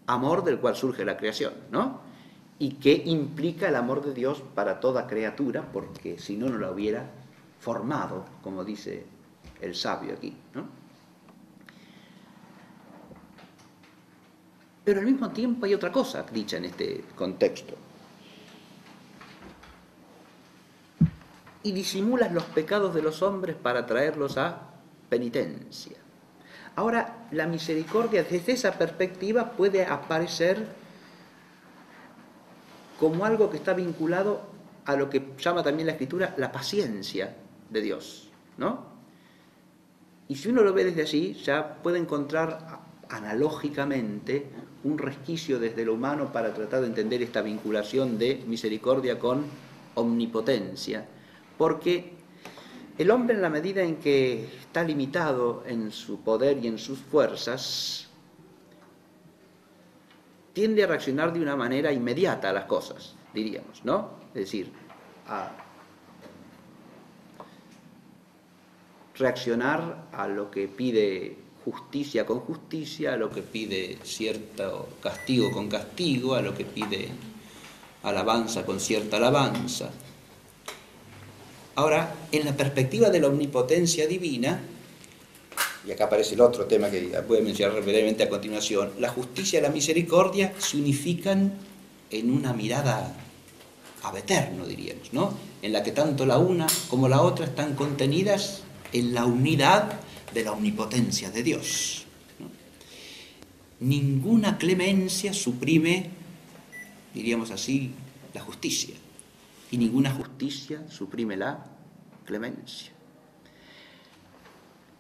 amor del cual surge la creación, ¿no? Y que implica el amor de Dios para toda criatura, porque si no, no la hubiera formado, como dice el sabio aquí, ¿no? Pero al mismo tiempo hay otra cosa dicha en este contexto. Y disimulas los pecados de los hombres para traerlos a penitencia. Ahora, la misericordia desde esa perspectiva puede aparecer como algo que está vinculado a lo que llama también la Escritura la paciencia de Dios, ¿no? Y si uno lo ve desde allí, ya puede encontrar analógicamente un resquicio desde lo humano para tratar de entender esta vinculación de misericordia con omnipotencia. Porque el hombre, en la medida en que está limitado en su poder y en sus fuerzas, tiende a reaccionar de una manera inmediata a las cosas, diríamos, ¿no? Es decir, a reaccionar a lo que pide justicia con justicia, a lo que pide cierto castigo con castigo, a lo que pide alabanza con cierta alabanza. Ahora, en la perspectiva de la omnipotencia divina, y acá aparece el otro tema que voy a mencionar brevemente a continuación, la justicia y la misericordia se unifican en una mirada ab eterno, diríamos, ¿no? En la que tanto la una como la otra están contenidas en la unidad de la omnipotencia de Dios, ¿no? Ninguna clemencia suprime, diríamos así, la justicia, y ninguna justicia suprime la clemencia,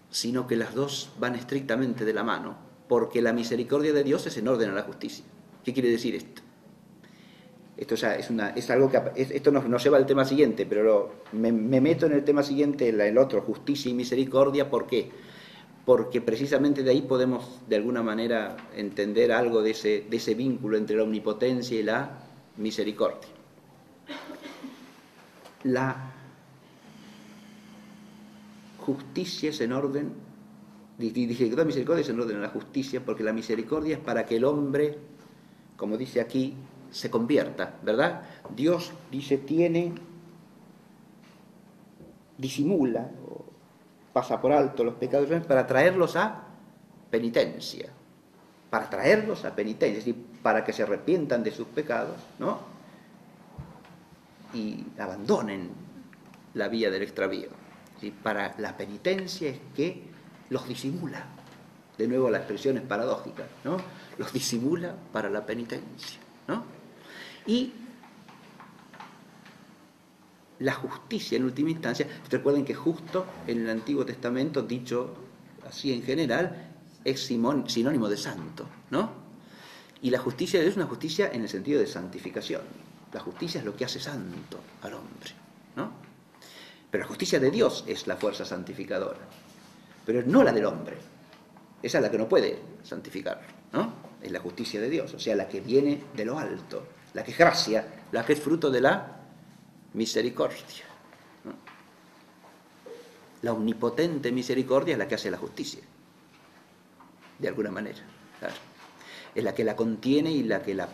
sino que las dos van estrictamente de la mano, porque la misericordia de Dios es en orden a la justicia. ¿Qué quiere decir esto? Esto ya es algo que esto nos lleva al tema siguiente, pero me meto en el tema siguiente, el otro, justicia y misericordia. ¿Por qué? Porque precisamente de ahí podemos de alguna manera entender algo de ese vínculo entre la omnipotencia y la misericordia. La justicia es en orden, dije que toda misericordia es en orden a la justicia, porque la misericordia es para que el hombre, como dice aquí, se convierta, ¿verdad? Dios, dice, disimula, o pasa por alto los pecados para traerlos a penitencia, es decir, para que se arrepientan de sus pecados, ¿no? Y abandonen la vía del extravío. ¿Sí? Para la penitencia es que los disimula. De nuevo la expresión es paradójica, ¿no? Los disimula para la penitencia, ¿no? Y la justicia, en última instancia, recuerden que justo en el Antiguo Testamento, dicho así en general, es sinónimo de santo, ¿no? Y la justicia de Dios es una justicia en el sentido de santificación. La justicia es lo que hace santo al hombre, ¿no? Pero la justicia de Dios es la fuerza santificadora, pero no la del hombre. Esa es la que no puede santificar, ¿no? Es la justicia de Dios, o sea, la que viene de lo alto, la que es gracia, la que es fruto de la misericordia, ¿no? La omnipotente misericordia es la que hace la justicia, de alguna manera, claro. Es la que la contiene y la que la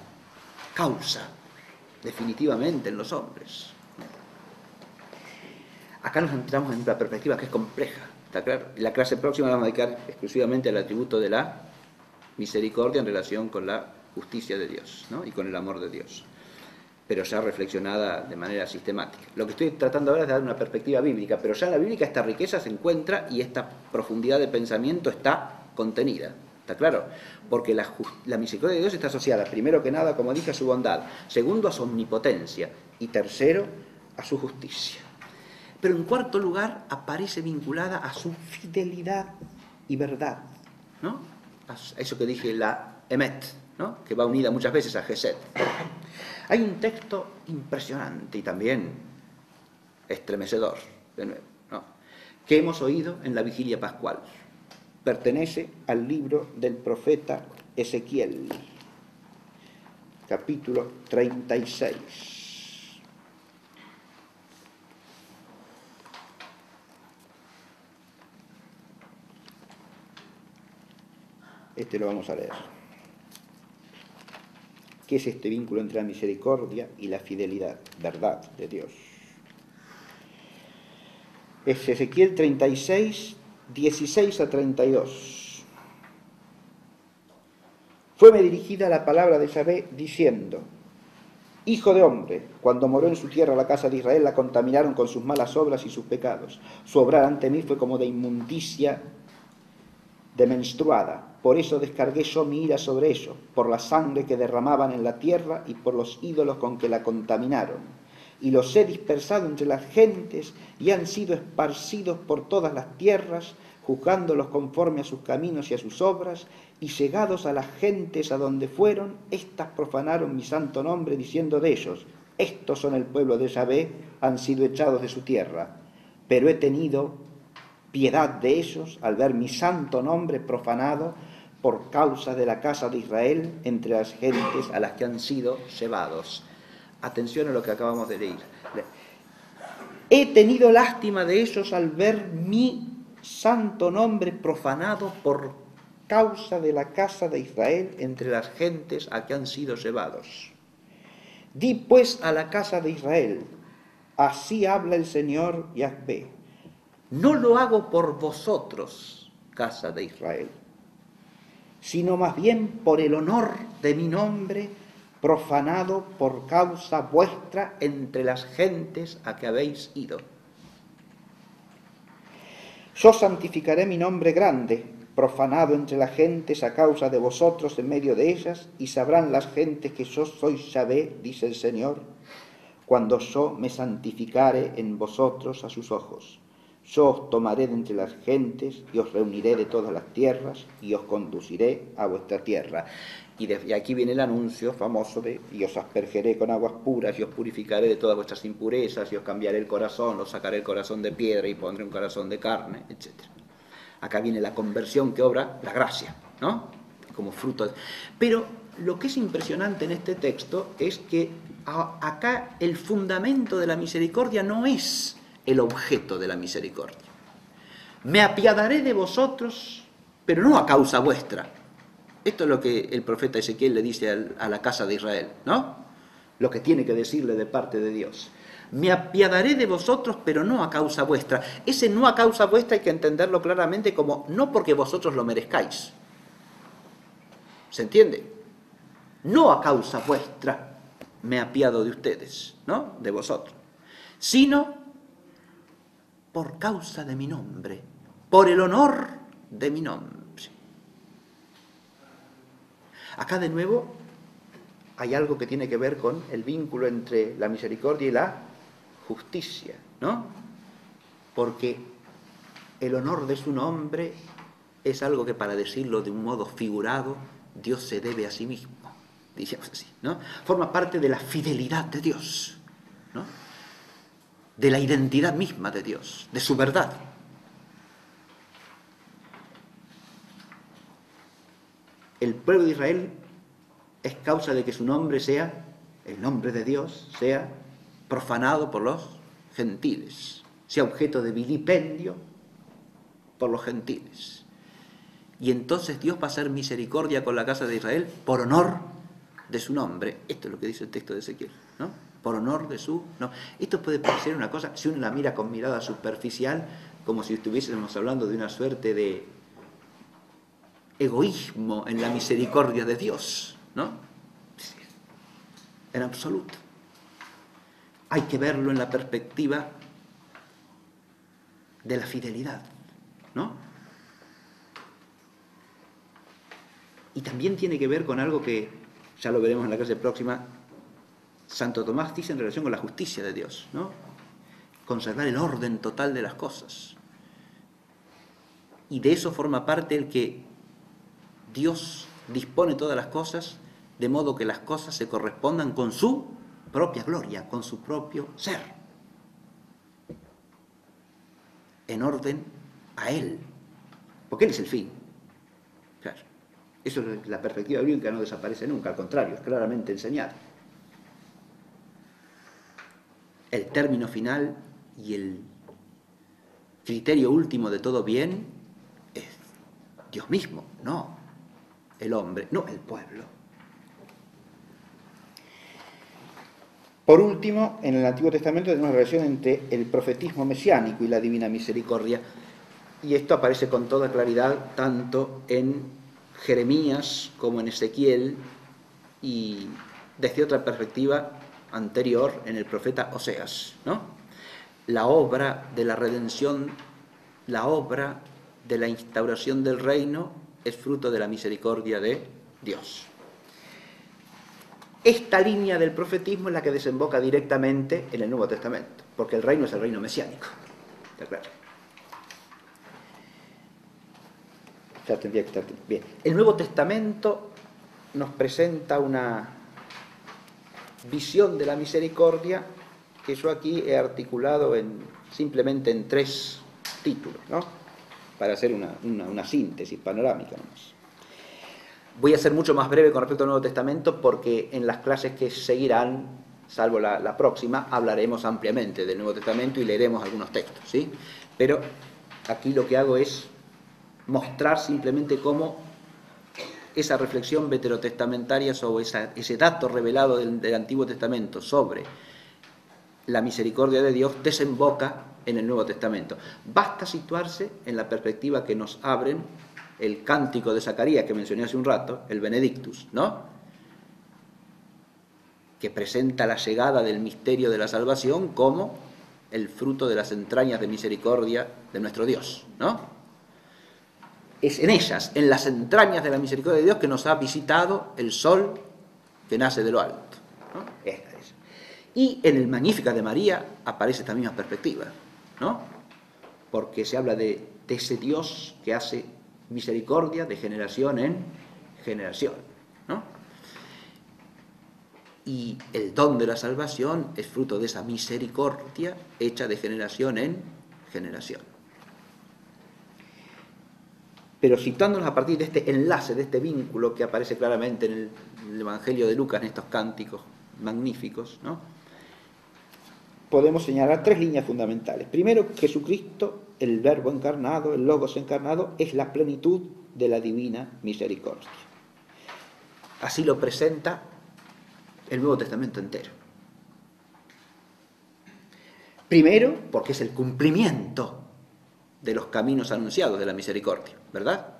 causa definitivamente en los hombres. Acá nos entramos en una perspectiva que es compleja, ¿está claro? La clase próxima la vamos a dedicar exclusivamente al atributo de la misericordia en relación con la justicia de Dios, ¿no? Y con el amor de Dios, pero ya reflexionada de manera sistemática. Lo que estoy tratando ahora es dar una perspectiva bíblica, pero ya en la bíblica esta riqueza se encuentra y esta profundidad de pensamiento está contenida. ¿Está claro? Porque la misericordia de Dios está asociada, primero que nada, como dije, a su bondad, segundo, a su omnipotencia, y tercero, a su justicia. Pero en cuarto lugar, aparece vinculada a su fidelidad y verdad, ¿no? A eso que dije, la emet, ¿no? Que va unida muchas veces a Gesed. Hay un texto impresionante y también estremecedor, de nuevo, ¿no? Que hemos oído en la vigilia pascual. Pertenece al libro del profeta Ezequiel, capítulo 36. Este lo vamos a leer. ¿Qué es este vínculo entre la misericordia y la fidelidad, verdad de Dios? Es Ezequiel 36, 16 a 32. Fueme dirigida la palabra de Yahvé diciendo: Hijo de hombre, cuando moró en su tierra la casa de Israel, la contaminaron con sus malas obras y sus pecados. Su obrar ante mí fue como de inmundicia de menstruada. Por eso descargué yo mi ira sobre ellos, por la sangre que derramaban en la tierra y por los ídolos con que la contaminaron. Y los he dispersado entre las gentes y han sido esparcidos por todas las tierras, juzgándolos conforme a sus caminos y a sus obras, y llegados a las gentes a donde fueron, éstas profanaron mi santo nombre, diciendo de ellos: estos son el pueblo de Yahvé, han sido echados de su tierra. Pero he tenido piedad de ellos al ver mi santo nombre profanado por causa de la casa de Israel entre las gentes a las que han sido llevados. Atención a lo que acabamos de leer. He tenido lástima de ellos al ver mi santo nombre profanado por causa de la casa de Israel entre las gentes a que han sido llevados. Di pues a la casa de Israel: así habla el Señor Yahvé. No lo hago por vosotros, casa de Israel, sino más bien por el honor de mi nombre, profanado por causa vuestra entre las gentes a que habéis ido. Yo santificaré mi nombre grande, profanado entre las gentes a causa de vosotros en medio de ellas, y sabrán las gentes que yo soy Yahvé, dice el Señor, cuando yo me santificare en vosotros a sus ojos. Yo os tomaré de entre las gentes y os reuniré de todas las tierras y os conduciré a vuestra tierra. Y aquí viene el anuncio famoso de: y os aspergeré con aguas puras y os purificaré de todas vuestras impurezas y os cambiaré el corazón, os sacaré el corazón de piedra y pondré un corazón de carne, etc. Acá viene la conversión que obra la gracia, ¿no? Como fruto de... Pero lo que es impresionante en este texto es que acá el fundamento de la misericordia no es el objeto de la misericordia. Me apiadaré de vosotros, pero no a causa vuestra. Esto es lo que el profeta Ezequiel le dice a la casa de Israel, ¿no? Lo que tiene que decirle de parte de Dios. Me apiadaré de vosotros, pero no a causa vuestra. Ese no a causa vuestra hay que entenderlo claramente como no porque vosotros lo merezcáis. ¿Se entiende? No a causa vuestra me apiado de ustedes, ¿no? De vosotros. Sino por causa de mi nombre, por el honor de mi nombre. Acá de nuevo hay algo que tiene que ver con el vínculo entre la misericordia y la justicia, ¿no? Porque el honor de su nombre es algo que, para decirlo de un modo figurado, Dios se debe a sí mismo, digamos así, ¿no? Forma parte de la fidelidad de Dios, ¿no? De la identidad misma de Dios, de su verdad. El pueblo de Israel es causa de que su nombre sea, el nombre de Dios, sea profanado por los gentiles, sea objeto de vilipendio por los gentiles. Y entonces Dios va a hacer misericordia con la casa de Israel por honor de su nombre. Esto es lo que dice el texto de Ezequiel, ¿no? Por honor de su... No. Esto puede parecer una cosa, si uno la mira con mirada superficial, como si estuviésemos hablando de una suerte de egoísmo en la misericordia de Dios, ¿no? En absoluto. Hay que verlo en la perspectiva de la fidelidad, ¿no? Y también tiene que ver con algo que, ya lo veremos en la clase próxima, Santo Tomás dice en relación con la justicia de Dios, ¿no? Conservar el orden total de las cosas. Y de eso forma parte el que Dios dispone todas las cosas de modo que las cosas se correspondan con su propia gloria, con su propio ser, en orden a Él, porque Él es el fin. Claro. Eso es la perspectiva bíblica, no desaparece nunca, al contrario, es claramente enseñado. El término final y el criterio último de todo bien es Dios mismo, no el hombre, no el pueblo. Por último, en el Antiguo Testamento tenemos la relación entre el profetismo mesiánico y la divina misericordia, y esto aparece con toda claridad tanto en Jeremías como en Ezequiel, y desde otra perspectiva anterior en el profeta Oseas, ¿no? La obra de la redención, la obra de la instauración del reino es fruto de la misericordia de Dios. Esta línea del profetismo es la que desemboca directamente en el Nuevo Testamento, porque el reino es el reino mesiánico. ¿Está claro? Ya tendría que estar bien. El Nuevo Testamento nos presenta una visión de la misericordia que yo aquí he articulado simplemente en 3 títulos, ¿no? Para hacer una síntesis panorámica nomás. Voy a ser mucho más breve con respecto al Nuevo Testamento porque en las clases que seguirán, salvo la próxima, hablaremos ampliamente del Nuevo Testamento y leeremos algunos textos, ¿sí? Pero aquí lo que hago es mostrar simplemente cómo esa reflexión veterotestamentaria sobre ese dato revelado del Antiguo Testamento sobre la misericordia de Dios desemboca en el Nuevo Testamento. Basta situarse en la perspectiva que nos abren el cántico de Zacarías que mencioné hace un rato, el Benedictus, ¿no? Que presenta la llegada del misterio de la salvación como el fruto de las entrañas de misericordia de nuestro Dios, ¿no? Es en ellas, en las entrañas de la misericordia de Dios, que nos ha visitado el sol que nace de lo alto, ¿no? Esta es. Y en el Magnificat de María aparece esta misma perspectiva, ¿no? Porque se habla de ese Dios que hace misericordia de generación en generación, ¿no? Y el don de la salvación es fruto de esa misericordia hecha de generación en generación. Pero citándonos a partir de este enlace, de este vínculo que aparece claramente en el Evangelio de Lucas, en estos cánticos magníficos, ¿no? Podemos señalar 3 líneas fundamentales. Primero, Jesucristo, el Verbo encarnado, el Logos encarnado, es la plenitud de la divina misericordia. Así lo presenta el Nuevo Testamento entero. Primero, porque es el cumplimiento de los caminos anunciados de la misericordia, ¿verdad?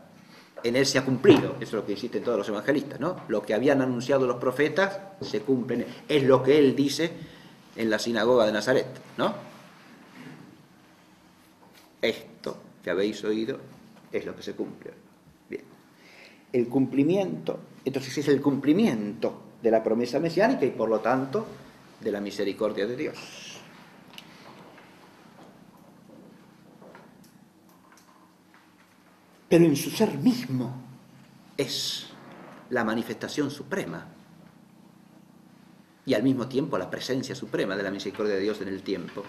En él se ha cumplido, eso es lo que insisten todos los evangelistas, ¿no? Lo que habían anunciado los profetas se cumple, es lo que él dice en la sinagoga de Nazaret, ¿no? Esto que habéis oído es lo que se cumple. Bien. El cumplimiento, entonces es el cumplimiento de la promesa mesiánica y por lo tanto de la misericordia de Dios. Pero en su ser mismo es la manifestación suprema y al mismo tiempo la presencia suprema de la misericordia de Dios en el tiempo.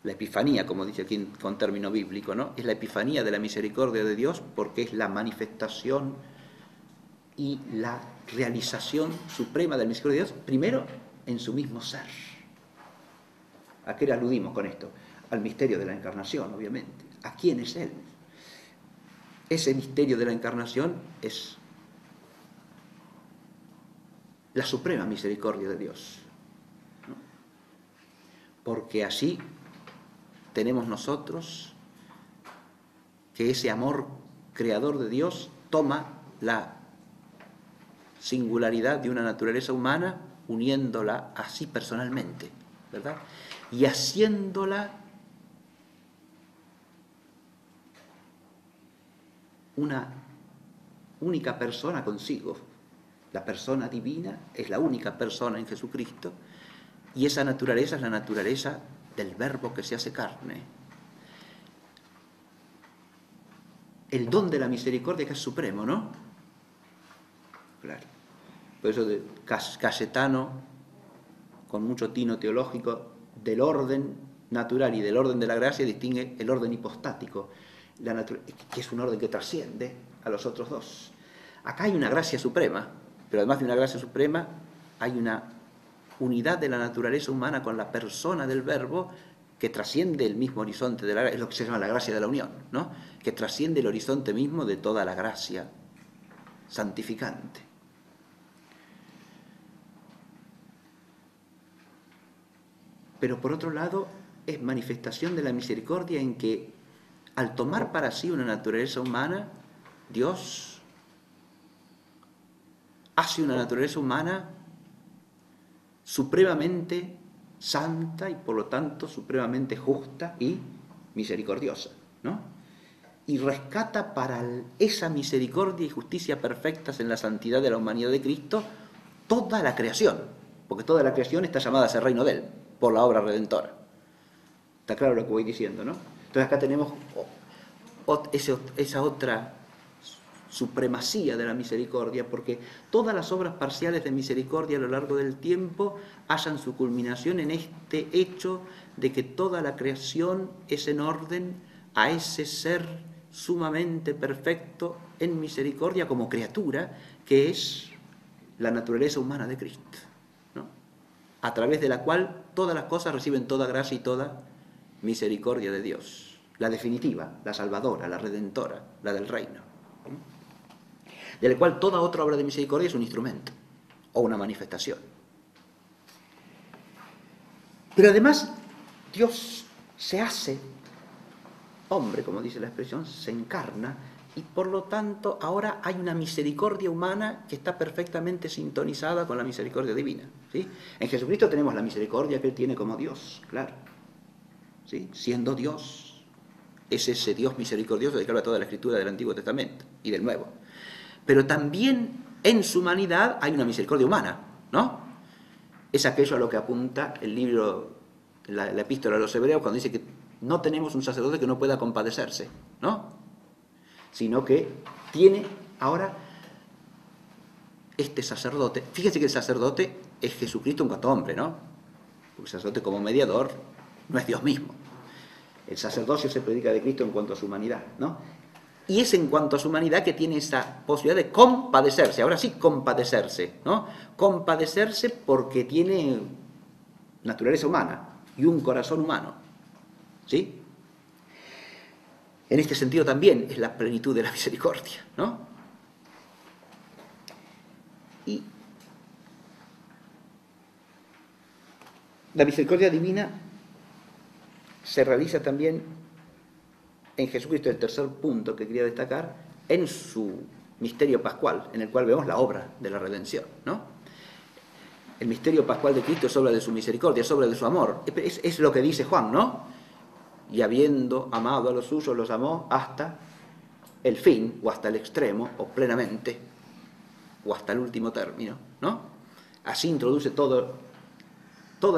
La epifanía, como dice aquí con término bíblico, ¿no? Es la epifanía de la misericordia de Dios porque es la manifestación y la realización suprema de la misericordia de Dios, primero en su mismo ser. ¿A qué le aludimos con esto? Al misterio de la encarnación, obviamente. ¿A quién es Él? Ese misterio de la encarnación es la suprema misericordia de Dios, ¿no? Porque así tenemos nosotros que ese amor creador de Dios toma la singularidad de una naturaleza humana uniéndola así personalmente, ¿verdad? Y haciéndola una única persona consigo. La persona divina es la única persona en Jesucristo y esa naturaleza es la naturaleza del Verbo que se hace carne. El don de la misericordia que es supremo, ¿no? Claro. Por eso Cayetano, con mucho tino teológico, del orden natural y del orden de la gracia distingue el orden hipostático, que es un orden que trasciende a los otros dos. Acá hay una gracia suprema, pero además de una gracia suprema hay una unidad de la naturaleza humana con la persona del Verbo que trasciende el mismo horizonte de la gracia, es lo que se llama la gracia de la unión, ¿no? Que trasciende el horizonte mismo de toda la gracia santificante. Pero por otro lado, es manifestación de la misericordia en que, al tomar para sí una naturaleza humana, Dios hace una naturaleza humana supremamente santa y por lo tanto supremamente justa y misericordiosa, ¿no? Y rescata para esa misericordia y justicia perfectas en la santidad de la humanidad de Cristo toda la creación, porque toda la creación está llamada a ser reino de Él, por la obra redentora. ¿Está claro lo que voy diciendo, no? Entonces acá tenemos esa otra supremacía de la misericordia, porque todas las obras parciales de misericordia a lo largo del tiempo hallan su culminación en este hecho de que toda la creación es en orden a ese ser sumamente perfecto en misericordia como criatura, que es la naturaleza humana de Cristo, ¿no? A través de la cual todas las cosas reciben toda gracia y toda misericordia de Dios, la definitiva, la salvadora, la redentora, la del reino, de la cual toda otra obra de misericordia es un instrumento o una manifestación. Pero además Dios se hace hombre, como dice la expresión, se encarna, y por lo tanto ahora hay una misericordia humana que está perfectamente sintonizada con la misericordia divina, ¿sí? En Jesucristo tenemos la misericordia que Él tiene como Dios, claro, ¿sí? Siendo Dios, es ese Dios misericordioso de que habla toda la Escritura del Antiguo Testamento y del Nuevo. Pero también en su humanidad hay una misericordia humana, ¿no? Es aquello a lo que apunta el libro, la epístola a los Hebreos, cuando dice que no tenemos un sacerdote que no pueda compadecerse, ¿no? Sino que tiene ahora este sacerdote. Fíjese que el sacerdote es Jesucristo en cuanto hombre, ¿no? Porque el sacerdote como mediador no es Dios mismo. El sacerdocio se predica de Cristo en cuanto a su humanidad, ¿no? Y es en cuanto a su humanidad que tiene esa posibilidad de compadecerse. Ahora sí, compadecerse, ¿no? Compadecerse porque tiene naturaleza humana y un corazón humano, ¿sí? En este sentido también es la plenitud de la misericordia, ¿no? Y la misericordia divina se realiza también en Jesucristo, el tercer punto que quería destacar, en su misterio pascual, en el cual vemos la obra de la redención, ¿no? El misterio pascual de Cristo es obra de su misericordia, es obra de su amor. Es lo que dice Juan, ¿no? Y habiendo amado a los suyos, los amó hasta el fin, o hasta el extremo, o plenamente, o hasta el último término, ¿no? Así introduce toda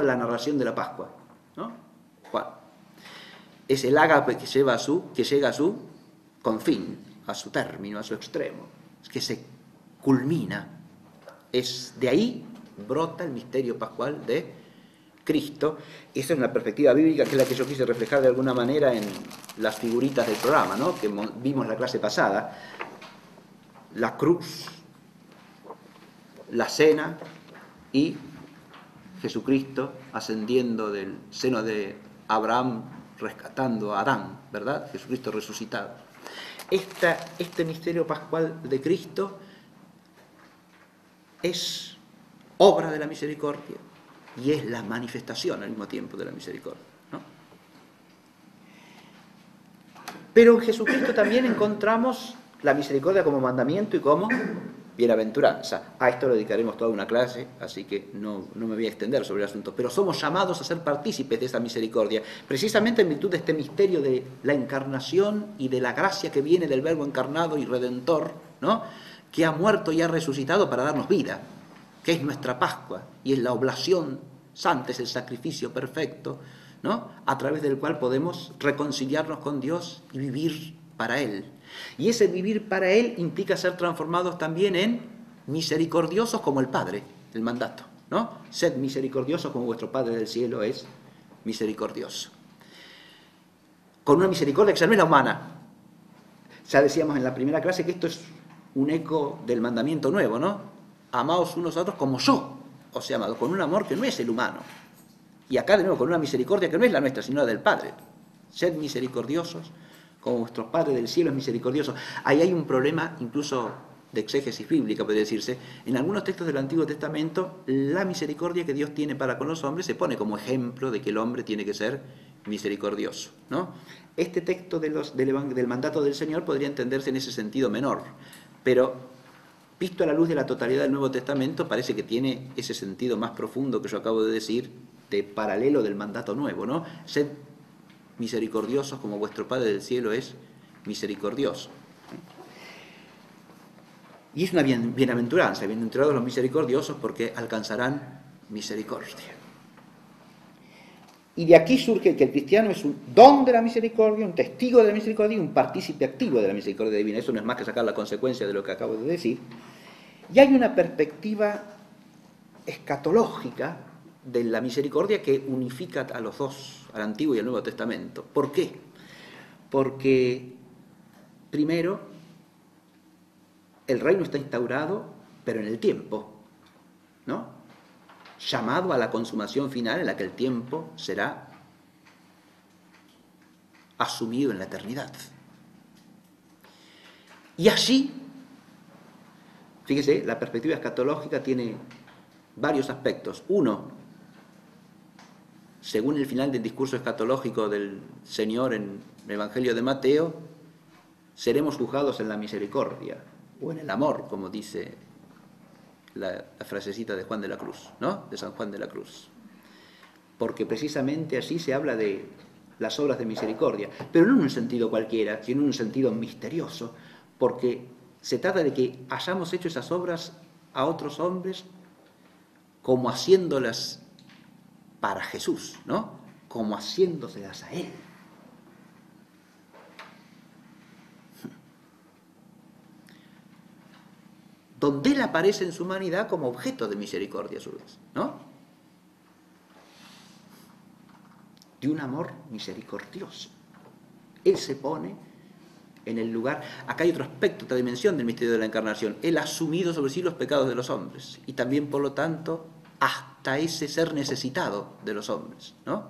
la narración de la Pascua, ¿no? Juan. Es el ágape que llega a su confín, a su término, a su extremo, que se culmina. Es de ahí brota el misterio pascual de Cristo. Esa es una perspectiva bíblica que es la que yo quise reflejar de alguna manera en las figuritas del programa, ¿no? Que vimos la clase pasada. La cruz, la cena y Jesucristo ascendiendo del seno de Abraham, rescatando a Adán, ¿verdad? Jesucristo resucitado. Este misterio pascual de Cristo es obra de la misericordia y es la manifestación al mismo tiempo de la misericordia, ¿no? Pero en Jesucristo también encontramos la misericordia como mandamiento y como bienaventuranza. A esto le dedicaremos toda una clase, así que no me voy a extender sobre el asunto. Pero somos llamados a ser partícipes de esa misericordia, precisamente en virtud de este misterio de la encarnación y de la gracia que viene del Verbo encarnado y redentor, ¿no? Que ha muerto y ha resucitado para darnos vida, que es nuestra Pascua, y es la oblación santa, es el sacrificio perfecto, ¿no? A través del cual podemos reconciliarnos con Dios y vivir para Él. Y ese vivir para Él implica ser transformados también en misericordiosos como el Padre, el mandato, ¿no? Sed misericordiosos como vuestro Padre del cielo es misericordioso. Con una misericordia que ya no es la humana. Ya decíamos en la primera clase que esto es un eco del mandamiento nuevo, ¿no? Amaos unos a otros como yo os he amado, con un amor que no es el humano. Y acá de nuevo con una misericordia que no es la nuestra, sino la del Padre. Sed misericordiosos como vuestro Padre del cielo es misericordioso. Ahí hay un problema incluso de exégesis bíblica, puede decirse, en algunos textos del Antiguo Testamento, la misericordia que Dios tiene para con los hombres se pone como ejemplo de que el hombre tiene que ser misericordioso, ¿no? Este texto del mandato del Señor podría entenderse en ese sentido menor, pero visto a la luz de la totalidad del Nuevo Testamento, parece que tiene ese sentido más profundo que yo acabo de decir, de paralelo del mandato nuevo, ¿no? Sed misericordiosos como vuestro Padre del cielo es misericordioso. Y es una bienaventuranza, bienaventurados los misericordiosos porque alcanzarán misericordia. Y de aquí surge que el cristiano es un don de la misericordia, un testigo de la misericordia y un partícipe activo de la misericordia divina. Eso no es más que sacar la consecuencia de lo que acabo de decir. Y hay una perspectiva escatológica de la misericordia que unifica a los dos, al Antiguo y al Nuevo Testamento. ¿Por qué? Porque, primero, el reino está instaurado, pero en el tiempo, ¿no? Llamado a la consumación final en la que el tiempo será asumido en la eternidad. Y allí, fíjese, la perspectiva escatológica tiene varios aspectos. Uno, según el final del discurso escatológico del Señor en el Evangelio de Mateo, seremos juzgados en la misericordia o en el amor, como dice la frasecita de Juan de la Cruz, ¿no? De San Juan de la Cruz. Porque precisamente allí se habla de las obras de misericordia, pero no en un sentido cualquiera, sino en un sentido misterioso, porque se trata de que hayamos hecho esas obras a otros hombres como haciéndolas para Jesús, ¿no? Como haciéndoselas a Él. Donde Él aparece en su humanidad como objeto de misericordia a su vez, ¿no? De un amor misericordioso. Él se pone en el lugar. Acá hay otro aspecto, otra dimensión del misterio de la encarnación. Él ha asumido sobre sí los pecados de los hombres y también, por lo tanto, hasta ese ser necesitado de los hombres, ¿no?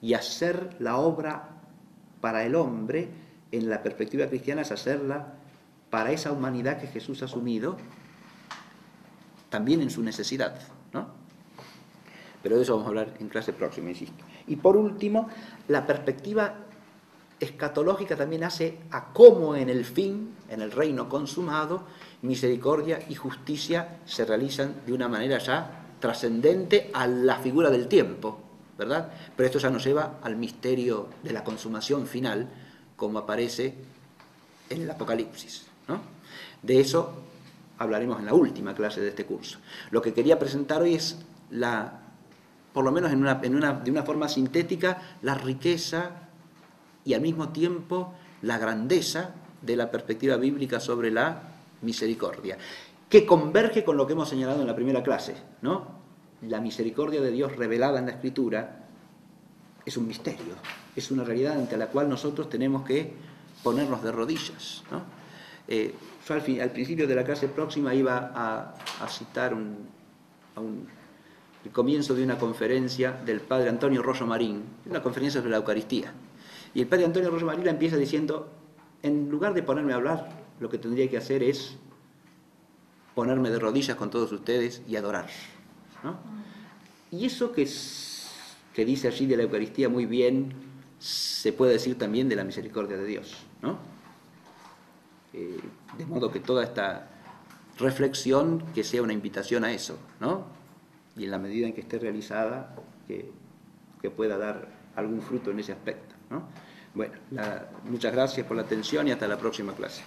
Y hacer la obra para el hombre, en la perspectiva cristiana, es hacerla para esa humanidad que Jesús ha asumido, también en su necesidad, ¿no? Pero de eso vamos a hablar en clase próxima, insisto. Y por último, la perspectiva escatológica también hace a cómo en el fin, en el reino consumado, misericordia y justicia se realizan de una manera ya trascendente a la figura del tiempo, ¿verdad? Pero esto ya nos lleva al misterio de la consumación final, como aparece en el Apocalipsis, ¿no? De eso hablaremos en la última clase de este curso. Lo que quería presentar hoy es, por lo menos de una forma sintética, la riqueza y al mismo tiempo la grandeza de la perspectiva bíblica sobre la misericordia, que converge con lo que hemos señalado en la primera clase, ¿no? La misericordia de Dios revelada en la Escritura es un misterio, es una realidad ante la cual nosotros tenemos que ponernos de rodillas, ¿no? Yo al principio de la clase próxima iba a citar el comienzo de una conferencia del padre Antonio Royo Marín, una conferencia sobre la Eucaristía. Y el padre Antonio Royo Marín empieza diciendo, en lugar de ponerme a hablar, lo que tendría que hacer es ponerme de rodillas con todos ustedes y adorar, ¿no? Y eso que dice allí de la Eucaristía muy bien, se puede decir también de la misericordia de Dios, ¿no? De modo que toda esta reflexión que sea una invitación a eso, ¿no? Y en la medida en que esté realizada, que pueda dar algún fruto en ese aspecto, ¿no? Bueno, muchas gracias por la atención y hasta la próxima clase.